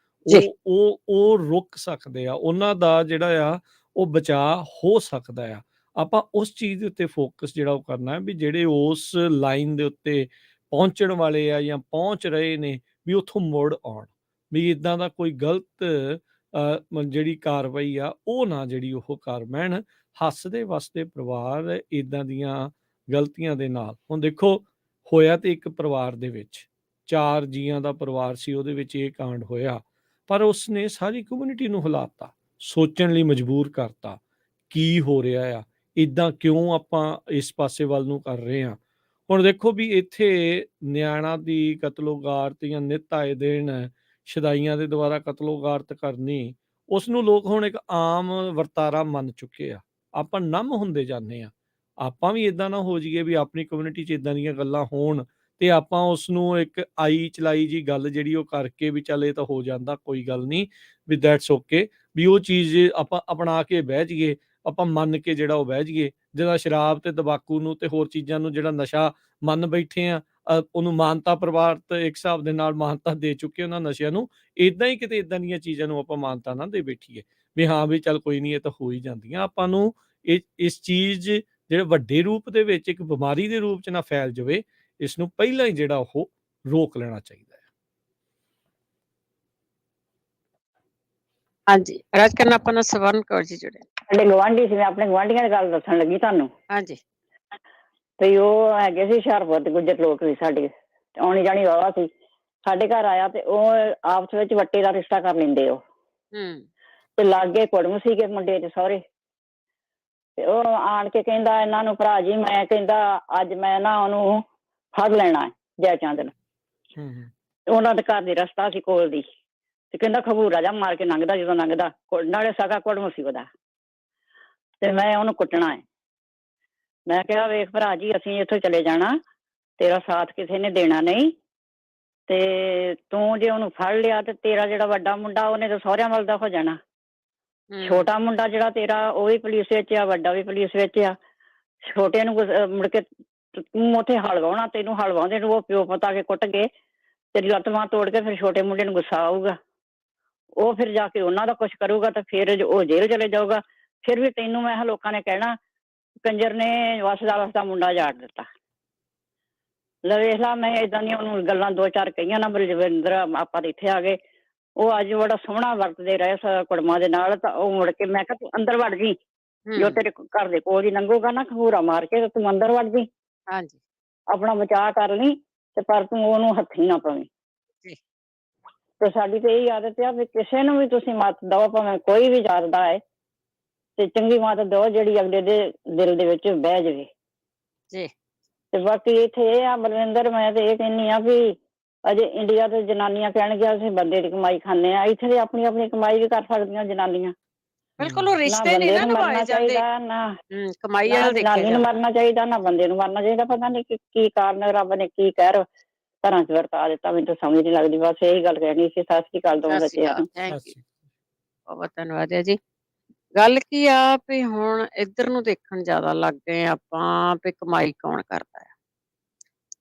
ਜੀ ਉਹ ਰੁਕ ਸਕਦੇ ਆ, ਉਹਨਾਂ ਦਾ ਜਿਹੜਾ ਆ ਉਹ ਬਚਾਅ ਹੋ ਸਕਦਾ ਆ। ਆਪਾਂ ਉਸ ਚੀਜ਼ ਦੇ ਉੱਤੇ ਫੋਕਸ ਜਿਹੜਾ ਉਹ ਕਰਨਾ ਵੀ ਜਿਹੜੇ ਉਸ ਲਾਈਨ ਦੇ ਉੱਤੇ ਪਹੁੰਚਣ ਵਾਲੇ ਆ ਜਾਂ ਪਹੁੰਚ ਰਹੇ ਨੇ ਵੀ ਉੱਥੋਂ ਮੁੜ ਆਉਣ, ਵੀ ਇੱਦਾਂ ਦਾ ਕੋਈ ਗਲਤ ਜਿਹੜੀ ਕਾਰਵਾਈ ਆ ਉਹ ਨਾ ਜਿਹੜੀ ਉਹ ਕਰ ਬਹਿਣ। ਹੱਸਦੇ ਵਸਦੇ ਪਰਿਵਾਰ ਇੱਦਾਂ ਦੀਆਂ ਗਲਤੀਆਂ ਦੇ ਨਾਲ, ਹੁਣ ਦੇਖੋ ਹੋਇਆ ਤੇ ਇੱਕ ਪਰਿਵਾਰ ਦੇ ਵਿੱਚ 4 ਜੀਆਂ ਦਾ ਪਰਿਵਾਰ ਸੀ, ਉਹਦੇ ਵਿੱਚ ਇਹ ਕਾਂਡ ਹੋਇਆ ਪਰ ਉਸਨੇ ਸਾਰੀ ਕਮਿਊਨਿਟੀ ਨੂੰ ਹਿਲਾਤਾ, ਸੋਚਣ ਲਈ ਮਜਬੂਰ ਕਰਤਾ ਕੀ ਹੋ ਰਿਹਾ ਆ, ਇੱਦਾਂ ਕਿਉਂ ਆਪਾਂ ਇਸ ਪਾਸੇ ਵੱਲ ਨੂੰ ਕਰ ਰਹੇ ਹਾਂ। ਹੁਣ ਦੇਖੋ ਵੀ ਇੱਥੇ ਨਿਆਣਾ ਦੀ ਕਤਲੋਗਾਰਤ ਜਾਂ ਨਿੱਤ ਆਏ ਦਿਨ ਸ਼ਦਾਈਆਂ ਦੇ ਦੁਆਰਾ ਕਤਲੋਗਾਰਤ ਕਰਨੀ ਉਸ ਨੂੰ ਲੋਕ ਹੁਣ ਇੱਕ ਆਮ ਵਰਤਾਰਾ ਮੰਨ ਚੁੱਕੇ ਆ। ਆਪਾਂ ਨਮ ਹੁੰਦੇ ਜਾਂਦੇ ਆ। ਆਪਾਂ ਵੀ ਇੱਦਾਂ ਨਾ ਹੋ ਜਾਈਏ ਵੀ ਆਪਣੀ ਕਮਿਊਨਿਟੀ 'ਚ ਇੱਦਾਂ ਦੀਆਂ ਗੱਲਾਂ ਹੋਣ ਤੇ ਆਪਾਂ ਉਸ ਨੂੰ ਇੱਕ ਆਈ ਚਲਾਈ ਜੀ ਗੱਲ ਜਿਹੜੀ ਉਹ ਕਰਕੇ ਵੀ ਚੱਲ ਇਹ ਤਾਂ ਹੋ ਜਾਂਦਾ ਕੋਈ ਗੱਲ ਨਹੀਂ ਵੀ ਦੈਟਸ ਓਕੇ, ਵੀ ਉਹ ਚੀਜ਼ ਆਪਾਂ ਅਪਣਾ ਕੇ ਬਹਿ ਜਾਈਏ, ਆਪਾਂ ਮੰਨ ਕੇ ਜਿਹੜਾ ਉਹ ਬਹਿ ਜਾਈਏ। ਜਿਹੜਾ ਸ਼ਰਾਬ ਤੇ ਤੰਬਾਕੂ ਨੂੰ ਤੇ ਹੋਰ ਚੀਜ਼ਾਂ ਨੂੰ ਜਿਹੜਾ ਨਸ਼ਾ ਮੰਨ ਬੈਠੇ ਆ, ਉਹਨੂੰ ਮਾਨਤਾ ਪਰਿਵਾਰ ਤੇ ਇੱਕ ਹਿਸਾਬ ਦੇ ਨਾਲ ਮਾਨਤਾ ਦੇ ਚੁੱਕੇ ਉਹਨਾਂ ਨਸ਼ਿਆਂ ਨੂੰ, ਇੱਦਾਂ ਹੀ ਕਿਤੇ ਇੱਦਾਂ ਦੀਆਂ ਚੀਜ਼ਾਂ ਨੂੰ ਆਪਾਂ ਮਾਨਤਾ ਨਾ ਦੇ ਬੈਠੀਏ ਵੀ ਹਾਂ ਵੀ ਚੱਲ ਕੋਈ ਨਹੀਂ ਇਹ ਤਾਂ ਹੋ ਹੀ ਜਾਂਦੀਆਂ। ਆਪਾਂ ਨੂੰ ਇਸ ਚੀਜ਼ ਜਿਹੜੇ ਵੱਡੇ ਰੂਪ ਦੇ ਵਿੱਚ ਇੱਕ ਬਿਮਾਰੀ ਦੇ ਰੂਪ 'ਚ ਨਾ ਫੈਲ ਜਾਵੇ, ਇਸ ਨੂੰ ਪਹਿਲਾਂ ਹੀ ਜਿਹੜਾ ਉਹ ਰੋਕ ਲੈਣਾ ਚਾਹੀਦਾ ਹੈ। ਹਾਂਜੀ ਰਾਜ ਕਰਨਾ ਆਪਾਂ ਨਾਲ ਸਵਰਨ ਕੌਰ ਜੀ ਜੁੜੇ। ਸਾਡੇ ਗਵਾਂਢੀ ਸੀ, ਮੈਂ ਆਪਣੇ ਗਵਾਂਢੀਆਂ ਦੀ ਗੱਲ ਦੱਸਣ ਲੱਗੀ ਤੁਹਾਨੂੰ। ਹਾਂਜੀ ਤੇ ਉਹ ਹੈਗੇ ਸੀ ਹੁਸ਼ਿਆਰਪੁਰ ਦੇ ਗੁੱਜਰ ਲੋਕ ਸੀ, ਸਾਡੇ ਆਉਣੀ ਜਾਣੀ ਵਾਵਾ ਸੀ। ਸਾਡੇ ਘਰ ਆਇਆ ਤੇ ਉਹ ਆਪਸ ਵਿੱਚ ਵੱਟੇ ਦਾ ਰਿਸ਼ਤਾ ਕਰ ਲੈਂਦੇ ਉਹ ਤੇ ਲਾਗੇ ਕੁੜਮ ਸੀਗੇ ਮੁੰਡੇ ਦੇ ਸਹੁਰੇ। ਤੇ ਉਹ ਆਣ ਕੇ ਕਹਿੰਦਾ ਇਹਨਾਂ ਨੂੰ, ਭਰਾ ਜੀ ਮੈਂ ਕਹਿੰਦਾ ਅੱਜ ਮੈਂ ਨਾ ਉਹਨੂੰ ਫੜ ਲੈਣਾ ਹੈ ਜੈ ਚੰਦ ਨੂੰ। ਉਹਨਾਂ ਦੇ ਘਰ ਦੀ ਰਸਤਾ ਸੀ ਕੋਲ ਦੀ ਤੇ ਕਹਿੰਦਾ ਖਬੂਰਾ ਜਾ ਮਾਰ ਕੇ ਲੰਘਦਾ, ਜਦੋਂ ਲੰਘਦਾ ਨਾਲੇ ਸਗਾ ਕੁੜਮ ਸੀ ਉਹਦਾ, ਤੇ ਮੈਂ ਉਹਨੂੰ ਕੁੱਟਣਾ ਹੈ। ਮੈਂ ਕਿਹਾ ਵੇਖ ਭਰਾ ਜੀ ਅਸੀਂ ਇੱਥੋਂ ਚਲੇ ਜਾਣਾ, ਤੇਰਾ ਸਾਥ ਕਿਸੇ ਨੇ ਦੇਣਾ ਨਹੀਂ, ਤੇ ਤੂੰ ਜੇ ਉਹਨੂੰ ਫੜ ਲਿਆ ਤੇ ਤੇਰਾ ਜਿਹੜਾ ਵੱਡਾ ਮੁੰਡਾ ਉਹਨੇ ਤਾਂ ਸਹੁਰਿਆਂ ਵੱਲ ਦਾ ਹੋ ਜਾਣਾ, ਛੋਟਾ ਮੁੰਡਾ ਜਿਹੜਾ ਤੇਰਾ ਉਹ ਵੀ ਪੁਲਿਸ ਵਿੱਚ ਆ, ਵੱਡਾ ਵੀ ਪੁਲਿਸ ਵਿੱਚ ਆ। ਛੋਟੇ ਨੂੰ ਮੁੜ ਕੇ ਤੂੰ ਉੱਥੇ ਹਲਵਾਉਣਾ, ਤੈਨੂੰ ਹਲਵਾਉਂਦੇ ਨੂੰ ਉਹ ਪਿਓ ਪਤਾ ਕੇ ਕੁੱਟ ਕੇ ਤੇਰੀ ਲੱਤ ਬਾਂਹ ਤੋੜ ਕੇ ਫਿਰ ਛੋਟੇ ਮੁੰਡੇ ਨੂੰ ਗੁੱਸਾ ਆਊਗਾ, ਉਹ ਫਿਰ ਜਾ ਕੇ ਉਹਨਾਂ ਦਾ ਕੁਛ ਕਰੂਗਾ ਤੇ ਫਿਰ ਉਹ ਜੇਲ੍ਹ ਚਲੇ ਜਾਊਗਾ। ਫਿਰ ਵੀ ਤੈਨੂੰ ਮੈਂ ਲੋਕਾਂ ਨੇ ਕਹਿਣਾ ਕੰਜਰ ਨੇ ਵਸਦਾ ਵਸਦਾ ਮੁੰਡਾ ਜਾੜ ਦਿੱਤਾ। ਲੈ ਵੇਖ ਲਾ, ਮੈਂ ਏਦਾਂ ਦੀਆਂ ਉਹਨੂੰ ਗੱਲਾਂ 2-4 ਕਹੀਆਂ ਨਾ, ਬਲਜਿੰਦਰ ਆਪਾਂ ਤਾਂ ਇੱਥੇ ਆ ਗਏ, ਉਹ ਅੱਜ ਬੜਾ ਸੋਹਣਾ ਵਰਤਦੇ ਰਹੇ ਕੁੜਮਾਂ ਦੇ ਨਾਲ। ਤਾਂ ਉਹ ਮੁੜ ਕੇ ਮੈਂ ਕਿਹਾ ਤੂੰ ਅੰਦਰ ਵੜ ਜੀ, ਜੋ ਤੇਰੇ ਘਰ ਦੇ ਕੋਲ ਹੀ ਲੰਘੂਗਾ ਨਾ ਖਹੂਰਾ ਮਾਰ ਕੇ, ਤੇ ਤੂੰ ਅੰਦਰ ਵੜ ਜੀ, ਹਾਂਜੀ ਆਪਣਾ ਬਚਾਅ ਕਰ ਲਈ, ਤੇ ਪਰ ਤੂੰ ਉਹਨੂੰ ਹੱਥੀਂ ਨਾ ਪਾਵੀਂ। ਤੇ ਸਾਡੀ ਤੇ ਇਹੀ ਆਦਤ ਆ ਵੀ ਕਿਸੇ ਨੂੰ ਵੀ ਤੁਸੀਂ ਮੱਤ ਦਓ, ਭਾਵੇਂ ਕੋਈ ਵੀ ਜਾਤ ਦਾ ਹੈ, ਤੇ ਚੰਗੀ ਮੱਤ ਦਓ ਜਿਹੜੀ ਅਗਲੇ ਦੇ ਦਿਲ ਦੇ ਵਿੱਚ ਬਹਿ ਜਾਵੇ ਜੀ। ਤੇ ਬਾਕੀ ਇੱਥੇ ਇਹ ਆ ਬਲਵਿੰਦਰ, ਮੈਂ ਤੇ ਇਹ ਕਹਿੰਦੀ ਆ ਵੀ ਅਜੇ ਇੰਡੀਆ ਤੇ ਜਨਾਨੀਆਂ ਕਹਿਣਗੀਆਂ ਅਸੀਂ ਬੰਦੇ ਦੀ ਕਮਾਈ ਖਾਂਦੇ ਆ, ਇੱਥੇ ਤੇ ਆਪਣੀ ਆਪਣੀ ਕਮਾਈ ਵੀ ਕਰ ਸਕਦੀਆਂ ਜਨਾਨੀਆਂ। ਬਿਲਕੁਲ, ਉਹ ਨਾ ਰਿਸ਼ਤੇ ਨਹੀਂ ਬੰਦੇ ਨਾ ਨੂੰ ਮਰਨਾ ਨਿਭਾਏ ਜਾਂਦੇ, ਚਾਹੀਦਾ, ਨਾ ਕਮਾਈ ਨਾ ਵਾਲਾ ਦੇਖਿਆ ਜਨਾਨੀ ਨੂੰ ਜਾਂਦਾ। ਮਰਨਾ ਚਾਹੀਦਾ, ਨਾ ਬੰਦੇ ਨੂੰ ਮਰਨਾ ਚਾਹੀਦਾ। ਪਤਾ ਨਹੀਂ ਕੀ ਕਾਰਨ ਰੱਬ ਨੇ ਕੀ ਕਹਿਰ ਘਰਾਂ 'ਚ ਵਰਤਾ ਦਿੱਤਾ, ਮੈਨੂੰ ਤਾਂ ਸਮਝ ਨਹੀਂ ਲੱਗਦੀ। ਬਸ ਇਹੀ ਗੱਲ ਕਹਿਣੀ ਸੀ। ਸਤਿ ਸ੍ਰੀ ਅਕਾਲ ਦੋਵਾਂ ਸਤਿ ਸ਼੍ਰੀ ਬੱਚਿਆਂ ਅਕਾਲ, ਨੂੰ। ਥੈਂਕ ਯੂ, ਬਹੁਤ ਧੰਨਵਾਦ ਹੈ ਜੀ। ਗੱਲ ਕੀ ਆ ਵੀ ਹੁਣ ਇੱਧਰ ਨੂੰ ਦੇਖਣ ਜ਼ਿਆਦਾ ਲੱਗ ਗਏ ਆਪਾਂ ਵੀ ਕਮਾਈ ਕੌਣ ਕਰਦਾ ਹੈ।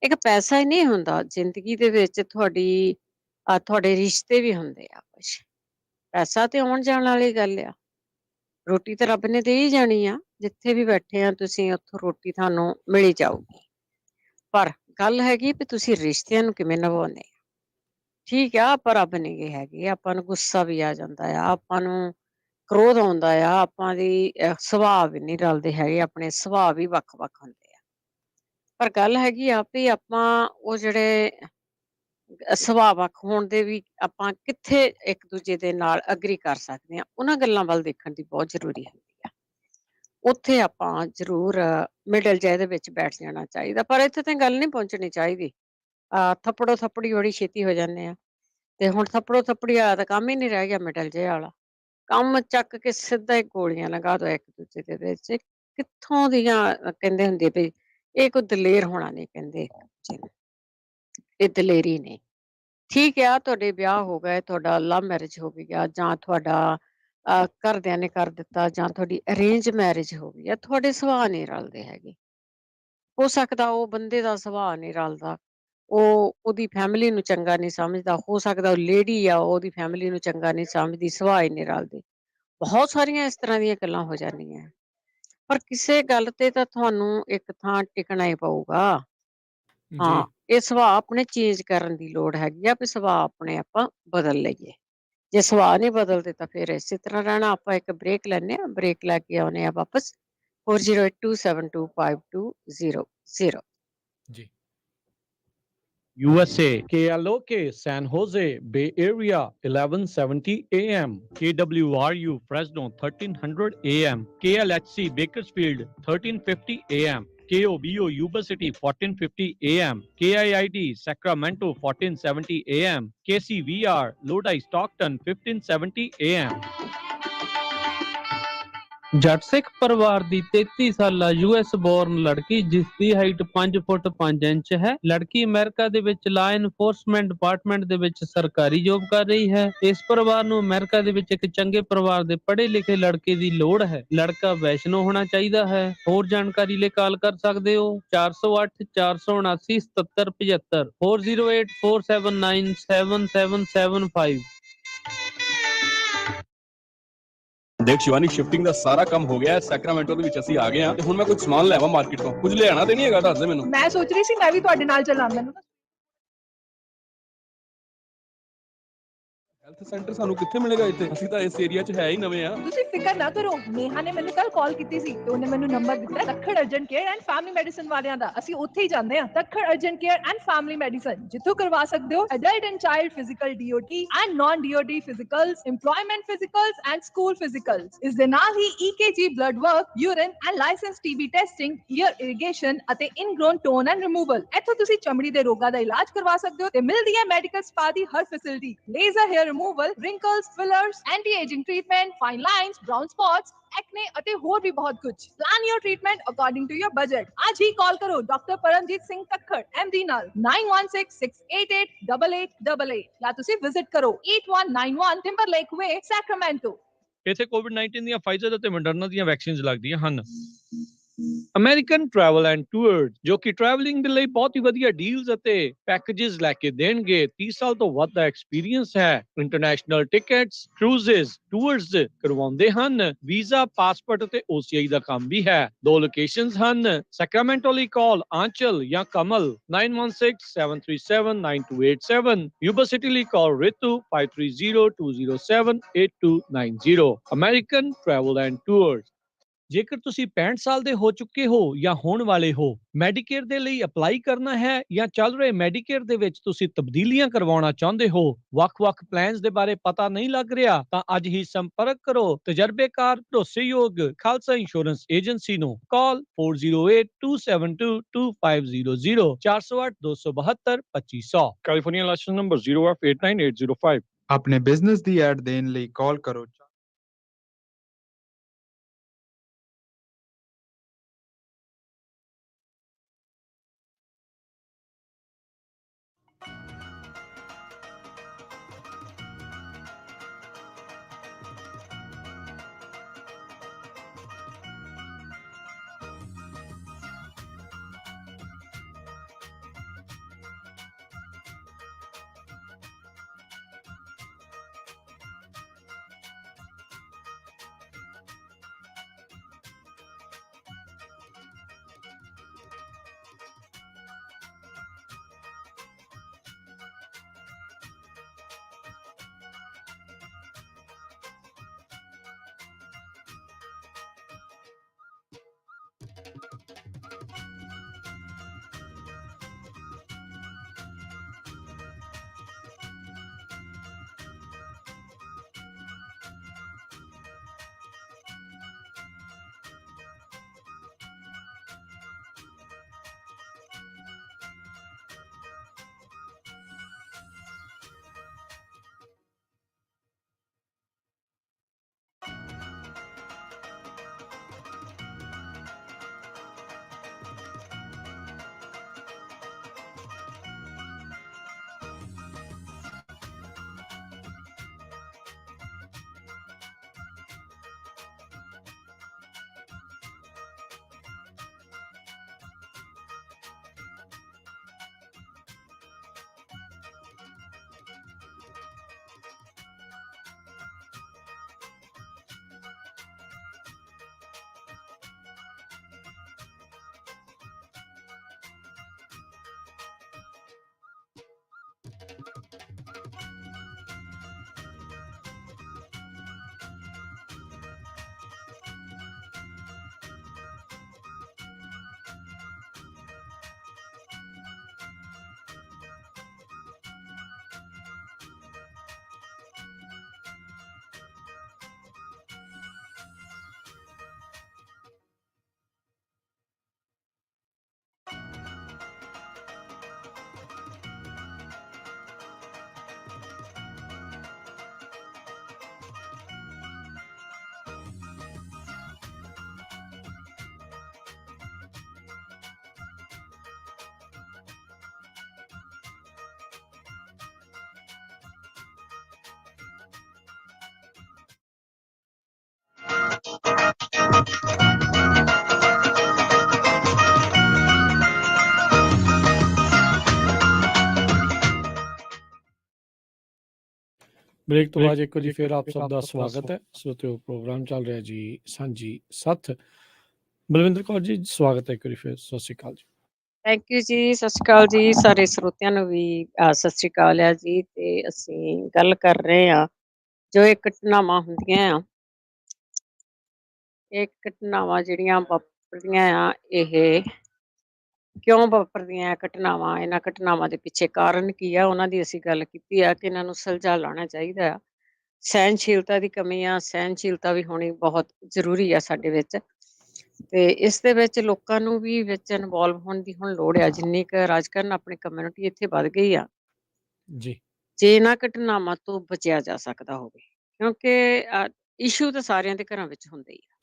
ਇੱਕ ਪੈਸਾ ਹੀ ਨਹੀਂ ਹੁੰਦਾ ਜ਼ਿੰਦਗੀ ਦੇ ਵਿੱਚ, ਤੁਹਾਡੇ ਰਿਸ਼ਤੇ ਵੀ ਹੁੰਦੇ ਆ ਕੁਛ। ਪੈਸਾ ਤੇ ਆਉਣ ਜਾਣ ਵਾਲੀ ਗੱਲ ਆ, ਰੋਟੀ ਤਾਂ ਰੱਬ ਨੇ ਦੇ ਹੀ ਜਾਣੀ ਆ, ਜਿੱਥੇ ਵੀ ਬੈਠੇ ਆ ਤੁਸੀਂ ਉੱਥੋਂ ਰੋਟੀ ਤੁਹਾਨੂੰ ਮਿਲ ਹੀ ਜਾਊਗੀ। ਪਰ ਗੱਲ ਹੈਗੀ ਵੀ ਤੁਸੀਂ ਰਿਸ਼ਤਿਆਂ ਨੂੰ ਕਿਵੇਂ ਨਿਭਾਉਂਦੇ ਆ। ਠੀਕ ਆ, ਆਪਾਂ ਰੱਬ ਨਹੀਂ ਗੇ ਹੈਗੇ, ਆਪਾਂ ਨੂੰ ਗੁੱਸਾ ਵੀ ਆ ਜਾਂਦਾ ਆ, ਆਪਾਂ ਨੂੰ ਕ੍ਰੋਧ ਆਉਂਦਾ ਆ, ਆਪਾਂ ਦੀ ਸੁਭਾਅ ਵੀ ਨਹੀਂ ਰਲਦੇ ਹੈਗੇ, ਆਪਣੇ ਸੁਭਾਅ ਵੀ ਵੱਖ-ਵੱਖ ਹੁੰਦੇ ਆ। ਪਰ ਗੱਲ ਹੈਗੀ ਆ ਵੀ ਆਪਾਂ ਉਹ ਜਿਹੜੇ ਸੁਭਾਅ ਵੱਖ ਹੋਣ ਦੇ ਵੀ ਆਪਾਂ ਕਿੱਥੇ ਇੱਕ ਦੂਜੇ ਦੇ ਨਾਲ ਅਗਰੀ ਕਰ ਸਕਦੇ ਹਾਂ, ਉਹਨਾਂ ਗੱਲਾਂ ਵੱਲ ਦੇਖਣ ਦੀ ਬਹੁਤ ਜ਼ਰੂਰੀ ਹੁੰਦੀ ਆ। ਉੱਥੇ ਆਪਾਂ ਜ਼ਰੂਰ ਮਿਡਲ ਜਿਹੇ ਦੇ ਵਿੱਚ ਬੈਠ ਜਾਣਾ ਚਾਹੀਦਾ, ਪਰ ਇੱਥੇ ਤਾਂ ਗੱਲ ਨਹੀਂ ਪਹੁੰਚਣੀ ਚਾਹੀਦੀ। ਥੱਪੜੋ ਥੱਪੜੀ ਬੜੀ ਛੇਤੀ ਹੋ ਜਾਂਦੇ ਆ, ਤੇ ਹੁਣ ਥੱਪੜੋ ਥੱਪੜੀ ਵਾਲਾ ਤਾਂ ਕੰਮ ਹੀ ਨਹੀਂ ਰਹਿ ਗਿਆ, ਮਿਡਲ ਜਿਹੇ ਵਾਲਾ ਕੰਮ ਚੱਕ ਕੇ ਸਿੱਧਾ ਹੀ ਗੋਲੀਆਂ ਲਗਾ ਦੋ ਇੱਕ ਦੂਜੇ ਦੇ ਵਿੱਚ। ਕਿੱਥੋਂ ਦੀਆਂ ਕਹਿੰਦੇ ਹੁੰਦੇ ਵੀ ਇਹ ਕੋਈ ਦਲੇਰ ਹੋਣਾ ਨਹੀਂ, ਕਹਿੰਦੇ ਇੱਕ ਦੂਜੇ ਨੂੰ, ਇਹ ਦਲੇਰੀ ਨਹੀਂ। ਠੀਕ ਆ, ਤੁਹਾਡੇ ਵਿਆਹ ਹੋ ਗਏ, ਤੁਹਾਡਾ ਲਵ ਮੈਰਿਜ ਹੋ ਗਿਆ, ਜਾਂ ਤੁਹਾਡਾ ਘਰਦਿਆਂ ਨੇ ਕਰ ਦਿੱਤਾ, ਜਾਂ ਤੁਹਾਡੀ ਅਰੇਂਜ ਮੈਰਿਜ ਹੋ ਗਈ ਆ, ਤੁਹਾਡੇ ਸੁਭਾਅ ਨਹੀਂ ਰਲਦੇ ਹੈਗੇ। ਹੋ ਸਕਦਾ ਉਹ ਬੰਦੇ ਦਾ ਸੁਭਾਅ ਨਹੀਂ ਰਲਦਾ, ਉਹ ਉਹਦੀ ਫੈਮਿਲੀ ਨੂੰ ਚੰਗਾ ਨਹੀਂ ਸਮਝਦਾ, ਹੋ ਸਕਦਾ ਉਹ ਲੇਡੀ ਆ ਉਹਦੀ ਫੈਮਿਲੀ ਨੂੰ ਚੰਗਾ ਨਹੀਂ ਸਮਝਦੀ, ਸੁਭਾਅ ਹੀ ਨਹੀਂ ਰਲਦੇ। ਬਹੁਤ ਸਾਰੀਆਂ ਇਸ ਤਰ੍ਹਾਂ ਦੀਆਂ ਗੱਲਾਂ ਹੋ ਜਾਂਦੀਆਂ, ਪਰ ਕਿਸੇ ਗੱਲ ਤੇ ਤਾਂ ਤੁਹਾਨੂੰ ਇੱਕ ਥਾਂ ਟਿਕਣਾ ਹੀ ਪਊਗਾ। ਹਾਂ, ਇਹ ਸੁਭਾਅ ਆਪਣੇ ਚੇਂਜ ਕਰਨ ਦੀ ਲੋੜ ਹੈਗੀ ਆ, ਵੀ ਸੁਭਾਅ ਆਪਣੇ ਆਪਾਂ ਬਦਲ ਲਈਏ। ਜੇ ਸੁਭਾਅ ਨਹੀਂ ਬਦਲਦੇ ਤਾਂ ਫਿਰ ਇਸੇ ਤਰ੍ਹਾਂ ਰਹਿਣਾ। ਆਪਾਂ ਇੱਕ ਬ੍ਰੇਕ ਲੈਂਦੇ ਹਾਂ, ਬ੍ਰੇਕ ਲੈ ਕੇ ਆਉਂਦੇ ਹਾਂ ਵਾਪਸ 4082722000 ਜੀ। USA, KLOK, San Jose, Bay Area, 1170 AM, KWRU, Fresno, 1300 AM, KLHC, Bakersfield, 1350 AM, KOBO, Yuba City, 1450 AM, KIID, Sacramento, 1470 AM, KCVR, Lodi, Stockton, 1570 AM। ਜੱਟ ਸਿੱਖ ਪਰਿਵਾਰ ਦੀ 33 ਸਾਲਾ US ਬੋਰਨ ਲੜਕੀ, ਜਿਸ ਦੀ ਹਾਈਟ 5 ਫੁੱਟ 5 ਇੰਚ ਹੈ। ਲੜਕੀ ਅਮਰੀਕਾ ਦੇ ਵਿੱਚ ਲਾ ਇਨਫੋਰਸਮੈਂਟ ਡਿਪਾਰਟਮੈਂਟ ਦੇ ਵਿੱਚ ਸਰਕਾਰੀ ਜੋਬ ਕਰ ਰਹੀ ਹੈ। ਇਸ ਪਰਿਵਾਰ ਨੂੰ ਅਮਰੀਕਾ ਦੇ ਵਿੱਚ ਇੱਕ ਚੰਗੇ ਪਰਿਵਾਰ ਦੇ ਪੜ੍ਹੇ ਲਿਖੇ ਲੜਕੇ ਦੀ ਲੋੜ ਹੈ। ਲੜਕਾ ਵੈਸ਼ਨੋ ਹੋਣਾ ਚਾਹੀਦਾ ਹੈ। ਹੋਰ ਜਾਣਕਾਰੀ ਲਈ ਕਾਲ ਕਰ ਸਕਦੇ ਹੋ 408 479 7775 408 479 7775। ਦੇਖ ਸ਼ਿਵਾਨੀ, ਸ਼ਿਫਟਿੰਗ ਦਾ ਸਾਰਾ ਕੰਮ ਹੋ ਗਿਆ ਹੈ। ਸੈਕਰਾਮੈਂਟੋ ਦੇ ਵਿੱਚ ਅਸੀਂ ਆ ਗਏ ਹਾਂ, ਤੇ ਹੁਣ ਮੈਂ ਕੁਝ ਸਮਾਨ ਲੈਵਾਂ ਮਾਰਕੀਟ ਤੋਂ। ਕੁਝ ਲਿਆਣਾ ਤੇ ਨਹੀਂ ਹੈਗਾ, ਦੱਸ ਦੇ ਮੈਨੂੰ। ਮੈਂ ਸੋਚ ਰਹੀ ਸੀ ਮੈਂ ਵੀ ਤੁਹਾਡੇ ਨਾਲ ਚੱਲਾਂ। ਮੈਨੂੰ ਹੈਲਥ ਸੈਂਟਰ ਸਾਨੂੰ ਕਿੱਥੇ ਮਿਲੇਗਾ ਇੱਥੇ? ਅਸੀਂ ਤਾਂ ਇਸ ਏਰੀਆ 'ਚ ਹੈ ਹੀ ਨਵੇਂ ਆ। ਤੁਸੀਂ ਫਿਕਰ ਨਾ ਕਰੋ, ਨੇਹਾ ਨੇ ਮੈਨੂੰ ਕੱਲ ਕਾਲ ਕੀਤੀ ਸੀ ਤੇ ਉਹਨੇ ਮੈਨੂੰ ਨੰਬਰ ਦਿੱਤਾ Dakhan Arjan care and family medicine ਵਾਲਿਆਂ ਦਾ। ਅਸੀਂ ਉੱਥੇ ਹੀ ਜਾਂਦੇ ਹਾਂ, Dakhan Arjan care and family medicine, ਜਿੱਥੋਂ ਕਰਵਾ ਸਕਦੇ ਹੋ adult and child physical DOT and non DOT physicals, employment physicals and school physicals. ਇਸ ਦੇ ਨਾਲ ਹੀ EKG, blood work, urine and licence TB testing, ear irrigation ਅਤੇ ਇਨਗ੍ਰੋਨ ਟੋਨ ਐਂਡ ਰਿਮੂਵਲ। ਇੱਥੋਂ ਤੁਸੀਂ ਚਮੜੀ ਦੇ ਰੋਗਾਂ ਦਾ ਇਲਾਜ ਕਰਵਾ ਸਕਦੇ ਹੋ ਤੇ ਮਿਲਦੀ ਹੈ ਮੈਡੀਕਲ ਸਪਾ ਦੀ ਹਰ facility, laser hair removal, wrinkles, fillers, anti-aging treatment, fine lines, brown spots, acne ਅਤੇ ਹੋਰ ਵੀ ਬਹੁਤ ਕੁਝ। Plan your treatment according to your budget। ਅੱਜ ਹੀ ਕਾਲ ਕਰੋ ਡਾਕਟਰ ਪਰਮਜੀਤ ਸਿੰਘ ਤੱਖੜ MD ਨਾਲ 9166888888 ਜਾਂ ਤੁਸੀਂ ਵਿਜ਼ਿਟ ਕਰੋ 8191 Timberlake Way, Sacramento। ਇੱਥੇ ਕੋਵਿਡ-19 ਦੀਆਂ ਫਾਈਜ਼ਰ ਅਤੇ ਮੋਡਰਨਾ ਦੀਆਂ ਵੈਕਸੀਨਸ ਲੱਗਦੀਆਂ ਹਨ। ਅਮਰੀਕਨ ਟਰੈਵਲ ਐਂਡ ਟੂਰਸ, ਜੋ ਕਿ ਟਰੈਵਲਿੰਗ ਦੇ ਲਈ ਬਹੁਤ ਹੀ ਵਧੀਆ ਡੀਲਸ ਅਤੇ ਪੈਕੇजेस ਲੈ ਕੇ ਦੇਣਗੇ। 30 ਸਾਲ ਤੋਂ ਵੱਧ ਦਾ ਐਕਸਪੀਰੀਅੰਸ ਹੈ। ਇੰਟਰਨੈਸ਼ਨਲ ਟਿਕਟਸ, ਕਰੂਜ਼ਸ, ਟੂਰਸ ਕਰਵਾਉਂਦੇ ਹਨ। ਵੀਜ਼ਾ, ਪਾਸਪੋਰਟ ਅਤੇ OCI ਦਾ ਕੰਮ ਵੀ ਹੈ। ਦੋ ਲੋਕੇਸ਼ਨਸ ਹਨ, ਸੈਕਰਾਮੈਂਟੋ ਲਈ ਕਾਲ ਆਂਚਲ ਜਾਂ ਕਮਲ 9167379287, ਯੂਬਾ ਸਿਟੀ ਲਈ call Ritu 5302078290। American travel and tours. ਜੇਕਰ ਤੁਸੀਂ 65 ਸਾਲ ਦੇ ਹੋ ਚੁੱਕੇ ਹੋ ਜਾਂ ਹੋਣ ਵਾਲੇ ਹੋ, ਮੈਡੀਕੇਅਰ ਦੇ ਲਈ ਅਪਲਾਈ ਕਰਨਾ ਹੈ ਜਾਂ ਚੱਲ ਰਹੇ ਮੈਡੀਕੇਅਰ ਦੇ ਵਿੱਚ ਤੁਸੀਂ ਤਬਦੀਲੀਆਂ ਕਰਵਾਉਣਾ ਚਾਹੁੰਦੇ ਹੋ, ਵੱਖ-ਵੱਖ ਪਲਾਨਸ ਦੇ ਬਾਰੇ ਪਤਾ ਨਹੀਂ ਲੱਗ ਰਿਹਾ, ਤਾਂ ਅੱਜ ਹੀ ਸੰਪਰਕ ਕਰੋ ਤਜਰਬੇਕਾਰ ਭਰੋਸੇਯੋਗ ਖਾਲਸਾ ਇੰਸ਼ੋਰੈਂਸ ਏਜੰਸੀ ਨੂੰ। Call 4082722500 408-272-2500। California licence number 0F89805। ਆਪਣੇ ਬਿਜ਼ਨਸ ਦੀ ਐਡ ਦੇਣ ਲਈ ਕਾਲ ਕਰੋ। ਬ੍ਰੇਕ ਤੋਂ ਬਾਅਦ ਇੱਕ ਵਾਰੀ ਫਿਰ ਆਪ ਸਭ ਦਾ ਸਵਾਗਤ ਹੈ। ਸੋਤਿਓ ਪ੍ਰੋਗਰਾਮ ਚੱਲ ਰਿਹਾ ਜੀ ਸਾਂਝੀ ਸੱਥ। ਬਲਵਿੰਦਰ ਕੌਰ ਜੀ, ਸਵਾਗਤ ਹੈ ਇੱਕ ਵਾਰੀ ਫਿਰ। ਸਤਿ ਸ਼੍ਰੀ ਅਕਾਲ ਜੀ। ਥੈਂਕ ਯੂ ਜੀ, ਸਤਿ ਸ਼੍ਰੀ ਅਕਾਲ ਜੀ। ਸਾਰੇ ਸਰੋਤਿਆਂ ਨੂੰ ਵੀ ਸਤਿ ਸ਼੍ਰੀ ਅਕਾਲ ਆ ਜੀ। ਤੇ ਅਸੀਂ ਗੱਲ ਕਰ ਰਹੇ ਆ ਜੋ ਇਹ ਘਟਨਾਵਾਂ ਹੁੰਦੀਆਂ ਆ, ਇਹ ਘਟਨਾਵਾਂ ਜਿਹੜੀਆਂ ਵਾਪਰਦੀਆਂ ਆ, ਇਹ ਕਿਉਂ ਵਾਪਰਦੀਆਂ ਆ ਘਟਨਾਵਾਂ, ਇਹਨਾਂ ਘਟਨਾਵਾਂ ਦੇ ਪਿੱਛੇ ਕਾਰਨ ਕੀ ਆ, ਉਹਨਾਂ ਦੀ ਅਸੀਂ ਗੱਲ ਕੀਤੀ ਆ ਕਿ ਇਹਨਾਂ ਨੂੰ ਸੁਲਝਾ ਲਾਉਣਾ ਚਾਹੀਦਾ ਆ। ਸਹਿਨਸ਼ੀਲਤਾ ਦੀ ਕਮੀ ਆ, ਸਹਿਨਸ਼ੀਲਤਾ ਵੀ ਹੋਣੀ ਬਹੁਤ ਜ਼ਰੂਰੀ ਆ ਸਾਡੇ ਵਿੱਚ। ਤੇ ਇਸ ਦੇ ਵਿੱਚ ਲੋਕਾਂ ਨੂੰ ਵੀ ਵਿੱਚ ਇਨਵੋਲਵ ਹੋਣ ਦੀ ਹੁਣ ਲੋੜ ਆ। ਜਿੰਨੀ ਕੁ ਰਾਜਕਾਰਨ ਆਪਣੀ ਕਮਿਊਨਿਟੀ ਇੱਥੇ ਵੱਧ ਗਈ ਆ ਜੀ, ਜੇ ਇਹਨਾਂ ਘਟਨਾਵਾਂ ਤੋਂ ਬਚਿਆ ਜਾ ਸਕਦਾ ਹੋਵੇ, ਕਿਉਂਕਿ ਇਸ਼ੂ ਤਾਂ ਸਾਰਿਆਂ ਦੇ ਘਰਾਂ ਵਿੱਚ ਹੁੰਦੇ ਹੀ ਆ।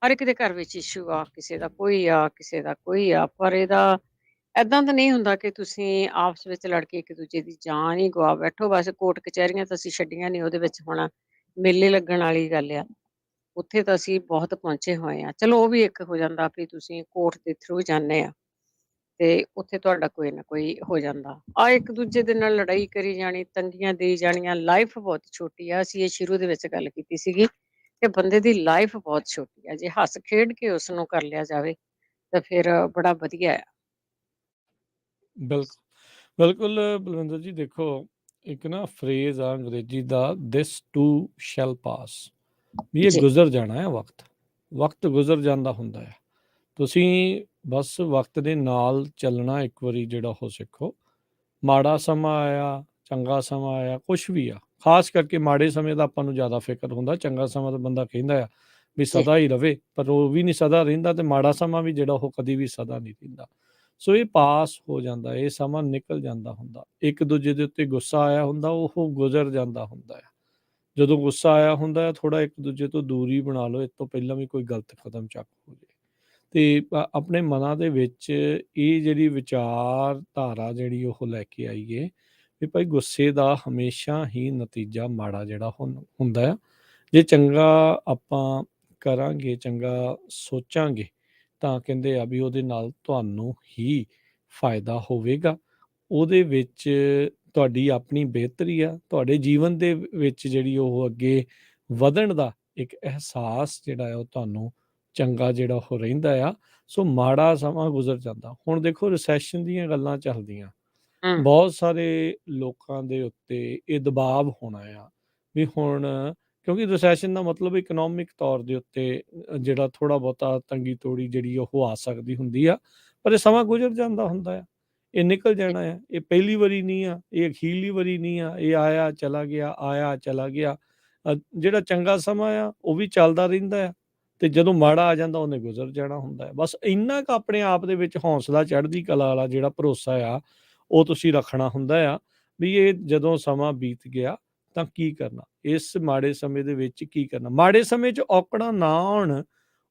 ਹਰ ਇੱਕ ਦੇ ਘਰ ਵਿੱਚ ਇਸ਼ੂ ਆ, ਕਿਸੇ ਦਾ ਕੋਈ ਆ, ਕਿਸੇ ਦਾ ਕੋਈ ਆ। ਪਰ ਇਹਦਾ ਏਦਾਂ ਤਾਂ ਨਹੀਂ ਹੁੰਦਾ ਕਿ ਤੁਸੀਂ ਆਪਸ ਵਿੱਚ ਲੜ ਕੇ ਇੱਕ ਦੂਜੇ ਦੀ ਜਾਨ ਹੀ ਗਵਾ ਬੈਠੋ। ਬਸ ਕੋਰਟ ਕਚਹਿਰੀਆਂ ਤਾਂ ਅਸੀਂ ਛੱਡੀਆਂ ਨਹੀਂ, ਉਹਦੇ ਵਿੱਚ ਹੁਣ ਮੇਲੇ ਲੱਗਣ ਵਾਲੀ ਗੱਲ ਆ। ਉੱਥੇ ਤਾਂ ਅਸੀਂ ਬਹੁਤ ਪਹੁੰਚੇ ਹੋਏ ਆ। ਚਲੋ ਉਹ ਵੀ ਇੱਕ ਹੋ ਜਾਂਦਾ ਵੀ ਤੁਸੀਂ ਕੋਰਟ ਦੇ ਥਰੂ ਜਾਂਦੇ ਆ ਤੇ ਉੱਥੇ ਤੁਹਾਡਾ ਕੋਈ ਨਾ ਕੋਈ ਹੋ ਜਾਂਦਾ ਆ। ਇੱਕ ਦੂਜੇ ਦੇ ਨਾਲ ਲੜਾਈ ਕਰੀ ਜਾਣੀ, ਤੰਗੀਆਂ ਦੇਈ ਜਾਣੀਆਂ। ਲਾਈਫ ਬਹੁਤ ਛੋਟੀ ਆ। ਅਸੀਂ ਇਹ ਸ਼ੁਰੂ ਦੇ ਵਿੱਚ ਗੱਲ ਕੀਤੀ ਸੀਗੀ ਕਿ ਬੰਦੇ ਦੀ ਲਾਈਫ ਬਹੁਤ ਛੋਟੀ ਆ। ਜੇ ਹੱਸ ਖੇਡ ਕੇ ਉਸ ਨੂੰ ਕਰ ਲਿਆ ਜਾਵੇ ਤਾਂ ਫਿਰ ਬੜਾ ਵਧੀਆ ਆ। ਬਿਲਕੁਲ, ਬਿਲਕੁਲ ਬਲਵਿੰਦਰ ਜੀ ਦੇਖੋ, ਇੱਕ ਨਾ ਫਰੇਜ਼ ਆ ਅੰਗਰੇਜ਼ੀ ਦਾ, ਦਿਸ ਟੂ ਸ਼ੈਲ ਪਾਸ, ਵੀ ਇਹ ਜੀ ਗੁਜ਼ਰ ਜਾਣਾ ਹੈ ਵਕਤ। ਵਕਤ ਗੁਜ਼ਰ ਜਾਂਦਾ ਹੁੰਦਾ ਹੈ। ਤੁਸੀਂ ਬਸ ਵਕਤ ਦੇ ਨਾਲ ਚੱਲਣਾ ਇੱਕ ਵਾਰੀ ਜਿਹੜਾ ਉਹ ਸਿੱਖੋ। ਮਾੜਾ ਸਮਾਂ ਆਇਆ, ਚੰਗਾ ਸਮਾਂ ਆਇਆ, ਕੁਛ ਵੀ ਆ, ਖਾਸ ਕਰਕੇ ਮਾੜੇ ਸਮੇਂ ਦਾ ਆਪਾਂ ਨੂੰ ਜ਼ਿਆਦਾ ਫਿਕਰ ਹੁੰਦਾ। ਚੰਗਾ ਸਮਾਂ ਤਾਂ ਬੰਦਾ ਕਹਿੰਦਾ ਆ ਵੀ ਜੀ ਸਦਾ ਹੀ ਰਵੇ, ਪਰ ਉਹ ਵੀ ਨਹੀਂ ਸਦਾ ਰਹਿੰਦਾ, ਤੇ ਮਾੜਾ ਸਮਾਂ ਵੀ ਜਿਹੜਾ ਉਹ ਕਦੀ ਵੀ ਸਦਾ ਨਹੀਂ ਰਹਿੰਦਾ। ਸੋ ਇਹ ਪਾਸ ਹੋ ਜਾਂਦਾ, ਇਹ ਸਮਾਂ ਨਿਕਲ ਜਾਂਦਾ ਹੁੰਦਾ। ਇੱਕ ਦੂਜੇ ਦੇ ਉੱਤੇ ਗੁੱਸਾ ਆਇਆ ਹੁੰਦਾ, ਉਹ ਗੁਜ਼ਰ ਜਾਂਦਾ ਹੁੰਦਾ ਆ। ਜਦੋਂ ਗੁੱਸਾ ਆਇਆ ਹੁੰਦਾ ਹੈ, ਥੋੜਾ ਇੱਕ ਦੂਜੇ ਤੋਂ ਦੂਰੀ ਬਣਾ ਲਓ, ਇਸ ਤੋਂ ਪਹਿਲਾਂ ਵੀ ਕੋਈ ਗਲਤ ਕਦਮ ਚੱਕ ਹੋ ਜਾਏ। ਤੇ ਆਪਣੇ ਮਨਾਂ ਦੇ ਵਿੱਚ ਇਹ ਜਿਹੜੀ ਵਿਚਾਰਧਾਰਾ ਜਿਹੜੀ ਉਹ ਲੈ ਕੇ ਆਈਏ ਵੀ ਭਾਈ ਗੁੱਸੇ ਦਾ ਹਮੇਸ਼ਾ ਹੀ ਨਤੀਜਾ ਮਾੜਾ ਜਿਹੜਾ ਹੁੰਦਾ ਆ। ਜੇ ਚੰਗਾ ਆਪਾਂ ਕਰਾਂਗੇ, ਚੰਗਾ ਸੋਚਾਂਗੇ, ਤਾਂ ਕਹਿੰਦੇ ਆ ਵੀ ਉਹਦੇ ਨਾਲ ਤੁਹਾਨੂੰ ਹੀ ਫਾਇਦਾ ਹੋਵੇਗਾ। ਉਹਦੇ ਵਿੱਚ ਤੁਹਾਡੀ ਆਪਣੀ ਬਿਹਤਰੀ ਆ, ਤੁਹਾਡੇ ਜੀਵਨ ਦੇ ਵਿੱਚ ਜਿਹੜੀ ਉਹ ਅੱਗੇ ਵਧਣ ਦਾ ਇੱਕ ਅਹਿਸਾਸ ਜਿਹੜਾ ਹੈ ਉਹ ਤੁਹਾਨੂੰ ਚੰਗਾ ਜਿਹੜਾ ਉਹ ਰਹਿੰਦਾ ਆ। ਸੋ ਮਾੜਾ ਸਮਾਂ ਗੁਜ਼ਰ ਜਾਂਦਾ। ਹੁਣ ਦੇਖੋ ਰਿਸੈਸ਼ਨ ਦੀਆਂ ਗੱਲਾਂ ਚੱਲਦੀਆਂ, ਹੂੰ ਬਹੁਤ ਸਾਰੇ ਲੋਕਾਂ ਦੇ ਉੱਤੇ ਇਹ ਦਬਾਅ ਹੋਣਾ ਆ ਵੀ ਹੁਣ, ਕਿਉਂਕਿ ਰਿਸੈਸ਼ਨ ਦਾ ਮਤਲਬ ਇਕਨੋਮਿਕ ਤੌਰ ਦੇ ਉੱਤੇ ਜਿਹੜਾ ਥੋੜਾ ਬਹੁਤਾ ਤੰਗੀ ਤੋੜੀ ਜਿਹੜੀ ਉਹ ਆ ਸਕਦੀ ਹੁੰਦੀ ਆ, ਪਰ ਇਹ ਸਮਾਂ ਗੁਜ਼ਰ ਜਾਂਦਾ ਹੁੰਦਾ ਆ। ਇਹ ਨਿਕਲ ਜਾਣਾ ਆ। ਇਹ ਪਹਿਲੀ ਵਾਰੀ ਨਹੀਂ ਆ, ਇਹ ਅਖੀਰਲੀ ਵਾਰੀ ਨਹੀਂ ਆ। ਇਹ ਆਇਆ ਚਲਾ ਗਿਆ, ਆਇਆ ਚਲਾ ਗਿਆ। ਜਿਹੜਾ ਚੰਗਾ ਸਮਾਂ ਆ ਉਹ ਵੀ ਚੱਲਦਾ ਰਹਿੰਦਾ ਆ, ਤੇ ਜਦੋਂ ਮਾੜਾ ਆ ਜਾਂਦਾ ਉਹਨੇ ਗੁਜ਼ਰ ਜਾਣਾ ਹੁੰਦਾ ਹੈ। ਬਸ ਇੰਨਾ ਕੁ ਆਪਣੇ ਆਪ ਦੇ ਵਿੱਚ ਹੌਸਲਾ, ਚੜ੍ਹਦੀ ਕਲਾ ਵਾਲਾ ਜਿਹੜਾ ਭਰੋਸਾ ਆ ਉਹ ਤੁਸੀਂ ਰੱਖਣਾ ਹੁੰਦਾ ਆ ਵੀ ਇਹ ਜਦੋਂ ਸਮਾਂ ਬੀਤ ਗਿਆ ਤਾਂ ਕੀ ਕਰਨਾ, ਇਸ ਮਾੜੇ ਸਮੇਂ ਦੇ ਵਿੱਚ ਕੀ ਕਰਨਾ। ਮਾੜੇ ਸਮੇਂ 'ਚ ਔਕੜਾਂ ਨਾ ਆਉਣ,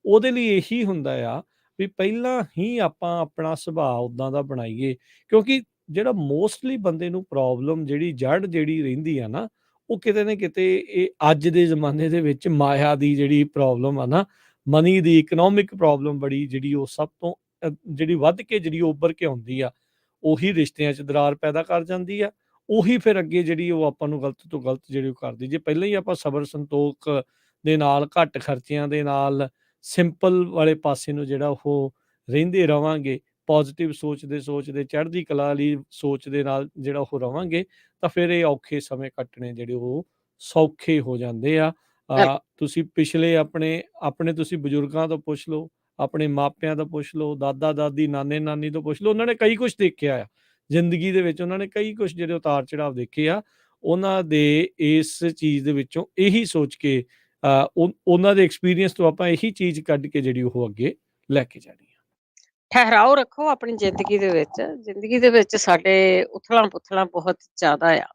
ਉਹਦੇ ਲਈ ਇਹੀ ਹੁੰਦਾ ਆ ਵੀ ਪਹਿਲਾਂ ਹੀ ਆਪਾਂ ਆਪਣਾ ਸੁਭਾਅ ਉੱਦਾਂ ਦਾ ਬਣਾਈਏ। ਕਿਉਂਕਿ ਜਿਹੜਾ ਮੋਸਟਲੀ ਬੰਦੇ ਨੂੰ ਪ੍ਰੋਬਲਮ ਜਿਹੜੀ ਜੜ ਜਿਹੜੀ ਰਹਿੰਦੀ ਆ ਨਾ, ਉਹ ਕਿਤੇ ਨਾ ਕਿਤੇ ਇਹ ਅੱਜ ਦੇ ਜ਼ਮਾਨੇ ਦੇ ਵਿੱਚ ਮਾਇਆ ਦੀ ਜਿਹੜੀ ਪ੍ਰੋਬਲਮ ਆ ਨਾ, ਮਨੀ ਦੀ ਇਕਨੋਮਿਕ ਪ੍ਰੋਬਲਮ ਬੜੀ ਜਿਹੜੀ ਉਹ ਸਭ ਤੋਂ ਜਿਹੜੀ ਵੱਧ ਕੇ ਜਿਹੜੀ ਉੱਭਰ ਕੇ ਆਉਂਦੀ ਆ, ਉਹੀ ਰਿਸ਼ਤਿਆਂ 'ਚ ਦਰਾਰ ਪੈਦਾ ਕਰ ਜਾਂਦੀ ਆ। ਉਹੀ ਫਿਰ ਅੱਗੇ ਜਿਹੜੀ ਉਹ ਆਪਾਂ ਨੂੰ ਗਲਤ ਤੋਂ ਗਲਤ ਜਿਹੜੀ ਉਹ ਕਰਦੀ। ਜੇ ਪਹਿਲਾਂ ਹੀ ਆਪਾਂ ਸਬਰ ਸੰਤੋਖ ਦੇ ਨਾਲ, ਘੱਟ ਖਰਚਿਆਂ ਦੇ ਨਾਲ, ਸਿੰਪਲ ਵਾਲੇ ਪਾਸੇ ਨੂੰ ਜਿਹੜਾ ਉਹ ਰਹਿੰਦੇ ਰਵਾਂਗੇ, ਪੋਜ਼ਿਟਿਵ ਸੋਚਦੇ ਚੜ੍ਹਦੀ ਕਲਾ ਵਾਲੀ ਸੋਚ ਦੇ ਨਾਲ ਜਿਹੜਾ ਉਹ ਰਵਾਂਗੇ, ਤਾਂ ਫਿਰ ਇਹ ਔਖੇ ਸਮੇਂ ਕੱਟਣੇ ਜਿਹੜੇ ਉਹ ਸੌਖੇ ਹੋ ਜਾਂਦੇ ਆ। ਤੁਸੀਂ ਪਿਛਲੇ ਆਪਣੇ ਤੁਸੀਂ ਬਜ਼ੁਰਗਾਂ ਤੋਂ ਪੁੱਛ ਲਓ, ਆਪਣੇ ਮਾਪਿਆਂ ਤੋਂ ਪੁੱਛ ਲਓ, ਦਾਦਾ ਦਾਦੀ, ਨਾਨੇ ਨਾਨੀ ਤੋਂ ਪੁੱਛ ਲਓ, ਉਹਨਾਂ ਨੇ ਕਈ ਕੁਛ ਦੇਖਿਆ ਆ ਜ਼ਿੰਦਗੀ ਦੇ ਵਿੱਚ। ਉਹਨਾਂ ਨੇ ਕਈ ਕੁਛ ਜਿਹੜੇ ਉਤਾਰ ਚੜਾਵ ਦੇਖੇ ਆ। ਉਹਨਾਂ ਦੇ ਇਸ ਚੀਜ਼ ਦੇ ਵਿੱਚੋਂ ਇਹੀ ਸੋਚ ਕੇ ਉਹਨਾਂ ਦੇ ਐਕਸਪੀਰੀਅੰਸ ਤੋਂ ਆਪਾਂ ਇਹੀ ਚੀਜ਼ ਕੱਢ ਕੇ ਜਿਹੜੀ ਉਹ ਅੱਗੇ ਲੈ ਕੇ ਜਾਣੀ ਆ। ਠਹਿਰਾਓ ਰੱਖੋ ਆਪਣੀ ਜ਼ਿੰਦਗੀ ਦੇ ਵਿੱਚ। ਜ਼ਿੰਦਗੀ ਦੇ ਵਿੱਚ ਸਾਡੇ ਉਥਲਾਂ ਪੁਥਲਾਂ ਬਹੁਤ ਜ਼ਿਆਦਾ ਆ,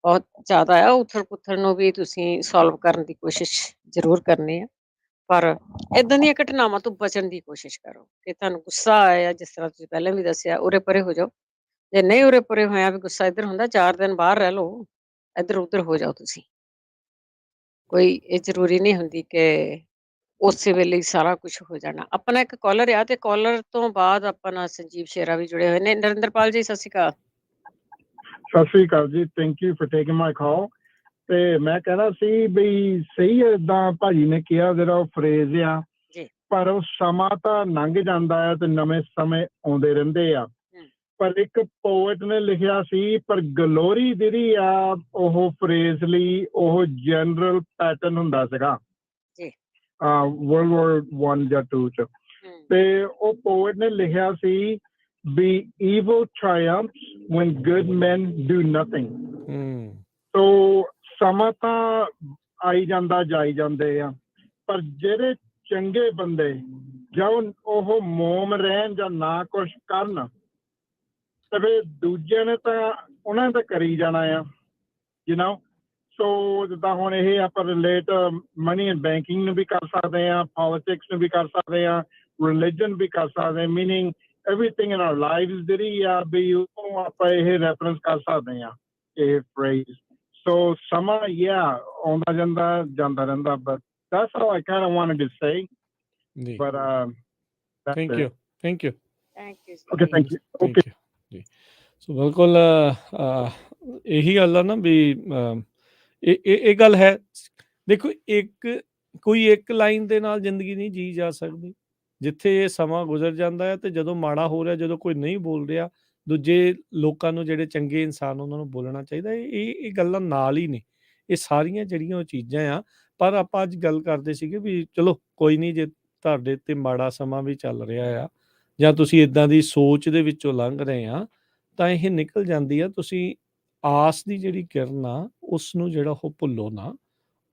ਬਹੁਤ ਜ਼ਿਆਦਾ ਆ। ਉਥਲ ਪੁਥਲ ਨੂੰ ਵੀ ਤੁਸੀਂ ਸੋਲਵ ਕਰਨ ਦੀ ਕੋਸ਼ਿਸ਼ ਜ਼ਰੂਰ ਕਰਨੀ ਆ, ਪਰ ਏਦਾਂ ਦੀਆਂ ਘਟਨਾਵਾਂ ਤੋਂ ਬਚਣ ਦੀ ਕੋਸ਼ਿਸ਼ ਕਰੋ ਕਿ ਤੁਹਾਨੂੰ ਗੁੱਸਾ ਆਇਆ, ਜਿਸ ਤਰ੍ਹਾਂ ਤੁਸੀਂ ਪਹਿਲਾਂ ਵੀ ਦੱਸਿਆ, ਉਰੇ ਪਰੇ ਹੋ ਜਾਓ। ਜੇ ਨਹੀਂ ਉਰੇ ਪਰੇ ਹੋਇਆ ਵੀ ਗੁੱਸਾ ਇੱਧਰ ਹੁੰਦਾ, 4 ਦਿਨ ਬਾਹਰ ਰਹਿ ਲਓ, ਇੱਧਰ ਉੱਧਰ ਹੋ ਜਾਓ ਤੁਸੀਂ। ਕੋਈ ਇਹ ਜ਼ਰੂਰੀ ਨਹੀਂ ਹੁੰਦੀ ਕਿ ਉਸੇ ਵੇਲੇ ਹੀ ਸਾਰਾ ਕੁਝ ਹੋ ਜਾਣਾ। ਆਪਣਾ ਇੱਕ ਕਾਲਰ ਆ, ਤੇ ਕਾਲਰ ਤੋਂ ਬਾਅਦ ਆਪਾਂ ਨਾਲ ਸੰਜੀਵ ਸ਼ੇਰਾ ਵੀ ਜੁੜੇ ਹੋਏ ਨੇ। ਨਰਿੰਦਰਪਾਲ ਜੀ, ਸਤਿ ਸ਼੍ਰੀ ਅਕਾਲ। ਸਤਿ ਸ੍ਰੀ ਅਕਾਲ ਜੀ, ਥੈਂਕ ਯੂ ਫॉर ਟੇਕਿੰਗ ਮਾਈ ਕਾਲ। ਤੇ ਮੈਂ ਕਹਿਣਾ ਸੀ ਬਈ ਸਹੀ ਹੈ ਜਿੱਦਾਂ ਭਾਜੀ ਨੇ ਕਿਹਾ, ਜਿਹੜਾ ਉਹ ਫਰੇਜ਼ ਆ, ਜੀ ਪਰ ਉਹ ਸਮਾਂ ਤਾਂ ਲੰਘ ਜਾਂਦਾ ਹੈ ਤੇ ਨਵੇਂ ਸਮੇਂ ਆਉਂਦੇ ਰਹਿੰਦੇ ਆ। ਪਰ ਇੱਕ ਪੋਇਟ ਨੇ ਲਿਖਿਆ ਸੀ, ਪਰ ਗਲੋਰੀ ਜਿਹੜੀ ਆ ਉਹ ਫਰੇਜ਼ ਲਈ ਉਹ ਜਨਰਲ ਪੈਟਰਨ ਹੁੰਦਾ ਸੀਗਾ World War I ਜਾਂ II 'ਚ। ਤੇ ਉਹ ਪੋਇਟ ਨੇ ਲਿਖਿਆ ਸੀ ਵੀ evil triumphs when good men do nothing। ਸੋ ਸਮਾਂ ਤਾਂ ਆਈ ਜਾਂਦਾ ਜਾਈ ਜਾਂਦੇ ਆ, ਪਰ ਜਿਹੜੇ ਚੰਗੇ ਬੰਦੇ ਜਾਂ ਉਹ ਮੋਮ ਰਹਿਣ ਜਾਂ ਨਾ ਕੁਛ ਕਰਨ, ਤੇ ਫਿਰ ਦੂਜਿਆਂ ਨੇ ਤਾਂ ਉਹਨਾਂ ਨੇ ਤਾਂ ਕਰੀ ਜਾਣਾ ਆ, ਯੂ ਨੋ। ਸੋ ਜਿੱਦਾਂ ਹੁਣ ਇਹ ਆਪਾਂ ਰਿਲੇਟ ਮਨੀ ਐਂਡ ਬੈਂਕਿੰਗ ਨੂੰ ਵੀ ਕਰ ਸਕਦੇ ਹਾਂ, ਪੋਲੀਟਿਕਸ ਨੂੰ ਵੀ ਕਰ ਸਕਦੇ ਹਾਂ, ਰਿਲੀਜਨ ਵੀ ਕਰ ਸਕਦੇ ਹਾਂ, meaning everything in our lives ਜਿਹੜੀ ਆ ਵੀ ਉਹ ਆਪਾਂ ਇਹ ਰੈਫਰੈਂਸ ਕਰ ਸਕਦੇ ਹਾਂ, ਇਹ ਫਰੇਜ਼। ਸੋ ਸਮਾਂ ਆਉਂਦਾ ਜਾਂਦਾ ਰਹਿੰਦਾ, but that's all I kind of wanted to say. ਜੀ But that's thank it. You thank you thank you Okay, thank you. Thank Okay. You ਜੀ ਸੋ ਬਿਲਕੁਲ ਇਹੀ ਗੱਲ ਆ ਨਾ ਵੀ ਇਹ ਗੱਲ ਹੈ। ਦੇਖੋ ਕੋਈ ਇੱਕ ਲਾਈਨ ਦੇ ਨਾਲ ਜ਼ਿੰਦਗੀ ਨਹੀਂ ਜੀ ਜਾ ਸਕਦੀ। ਜਿੱਥੇ ਇਹ ਸਮਾਂ ਗੁਜ਼ਰ ਜਾਂਦਾ ਹੈ ਤੇ ਜਦੋਂ ਮਾੜਾ ਹੋ ਰਿਹਾ, ਜਦੋਂ ਕੋਈ ਨਹੀਂ ਬੋਲ ਰਿਹਾ, ਦੂਜੇ ਲੋਕਾਂ ਨੂੰ ਜਿਹੜੇ ਚੰਗੇ ਇਨਸਾਨ ਉਹਨਾਂ ਨੂੰ ਬੋਲਣਾ ਚਾਹੀਦਾ। ਇਹ ਗੱਲਾਂ ਨਾਲ ਹੀ ਨੇ, ਇਹ ਸਾਰੀਆਂ ਜਿਹੜੀਆਂ ਉਹ ਚੀਜ਼ਾਂ ਆ। ਪਰ ਆਪਾਂ ਅੱਜ ਗੱਲ ਕਰਦੇ ਸੀਗੇ ਵੀ ਚਲੋ ਕੋਈ ਨਹੀਂ, ਜੇ ਤੁਹਾਡੇ ਤੇ ਮਾੜਾ ਸਮਾਂ ਵੀ ਚੱਲ ਰਿਹਾ ਆ ਜਾਂ ਤੁਸੀਂ ਇੱਦਾਂ ਦੀ ਸੋਚ ਦੇ ਵਿੱਚੋਂ ਲੰਘ ਰਹੇ ਆ, ਤਾਂ ਇਹ ਨਿਕਲ ਜਾਂਦੀ ਆ। ਤੁਸੀਂ ਆਸ ਦੀ ਜਿਹੜੀ ਕਿਰਨ ਆ ਉਸ ਨੂੰ ਜਿਹੜਾ ਉਹ ਭੁੱਲੋ ਨਾ,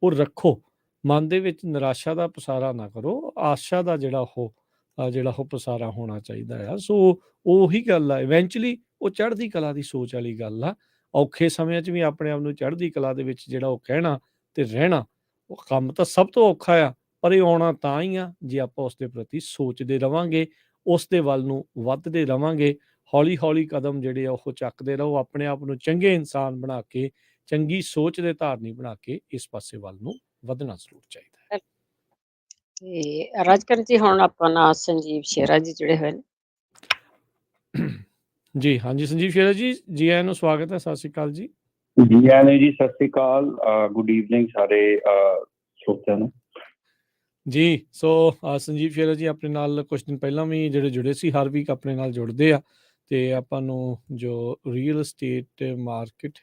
ਉਹ ਰੱਖੋ ਮਨ ਦੇ ਵਿੱਚ। ਨਿਰਾਸ਼ਾ ਦਾ ਪਸਾਰਾ ਨਾ ਕਰੋ, ਆਸ਼ਾ ਦਾ ਜਿਹੜਾ ਉਹ ਪਸਾਰਾ ਹੋਣਾ ਚਾਹੀਦਾ ਆ। ਸੋ ਉਹੀ ਗੱਲ ਆ, ਇਵੈਂਚੁਅਲੀ ਉਹ ਚੜ੍ਹਦੀ ਕਲਾ ਦੀ ਸੋਚ ਵਾਲੀ ਗੱਲ ਆ। ਔਖੇ ਸਮਿਆਂ 'ਚ ਵੀ ਆਪਣੇ ਆਪ ਨੂੰ ਚੜ੍ਹਦੀ ਕਲਾ ਦੇ ਵਿੱਚ ਜਿਹੜਾ ਉਹ ਕਹਿਣਾ ਤੇ ਰਹਿਣਾ, ਉਹ ਕੰਮ ਤਾਂ ਸਭ ਤੋਂ ਔਖਾ ਆ। ਪਰ ਇਹ ਆਉਣਾ ਤਾਂ ਹੀ ਆ ਜੇ ਆਪਾਂ ਉਸ ਦੇ ਪ੍ਰਤੀ ਸੋਚਦੇ ਰਵਾਂਗੇ, ਉਸ ਦੇ ਵੱਲ ਨੂੰ ਵੱਧਦੇ ਰਵਾਂਗੇ। ਹੌਲੀ ਹੌਲੀ ਕਦਮ ਜਿਹੜੇ ਆ ਉਹ ਚੱਕਦੇ ਰਹੋ, ਆਪਣੇ ਆਪ ਨੂੰ ਚੰਗੇ ਇਨਸਾਨ ਬਣਾ ਕੇ, ਚੰਗੀ ਸੋਚ ਦੇ ਧਾਰਨੀ ਬਣਾ ਕੇ ਇਸ ਪਾਸੇ ਵੱਲ ਨੂੰ ਵਧਣਾ ਜ਼ਰੂਰ ਚਾਹੀਦਾ ਹੈ। ਤੇ ਰਾਜਕਰਨ ਜੀ, ਹੁਣ ਆਪਾਂ ਨਾਲ ਸੰਜੀਵ ਸ਼ੇਰਾ ਜੀ ਜੁੜੇ ਹੋਏ ਨੇ। ਜੀ ਹਾਂਜੀ, ਸੰਜੀਵ ਸ਼ੇਰਾ ਜੀ, ਜੀ ਆਇਆਂ ਨੂੰ ਸਵਾਗਤ ਹੈ। ਸਤਿ ਸ਼੍ਰੀ ਅਕਾਲ ਜੀ। ਜੀ ਆਇਆਂ ਨੇ ਜੀ, ਸਤਿ ਸ਼੍ਰੀ ਅਕਾਲ, ਗੁੱਡ ਈਵਨਿੰਗ ਸਾਰੇ ਸਰੋਤਿਆਂ ਨੂੰ। ਜੀ ਸੋ ਸੰਜੀਵ ਸ਼ੇਰਾ ਜੀ ਆਪਣੇ ਨਾਲ ਕੁਝ ਦਿਨ ਪਹਿਲਾਂ ਵੀ ਜਿਹੜੇ ਜੁੜੇ ਸੀ, ਹਰ ਵੀਕ ਆਪਣੇ ਨਾਲ ਜੁੜਦੇ ਆ ਤੇ ਆਪਾਂ ਨੂੰ ਜੋ ਰੀਅਲ estate ਮਾਰਕੀਟ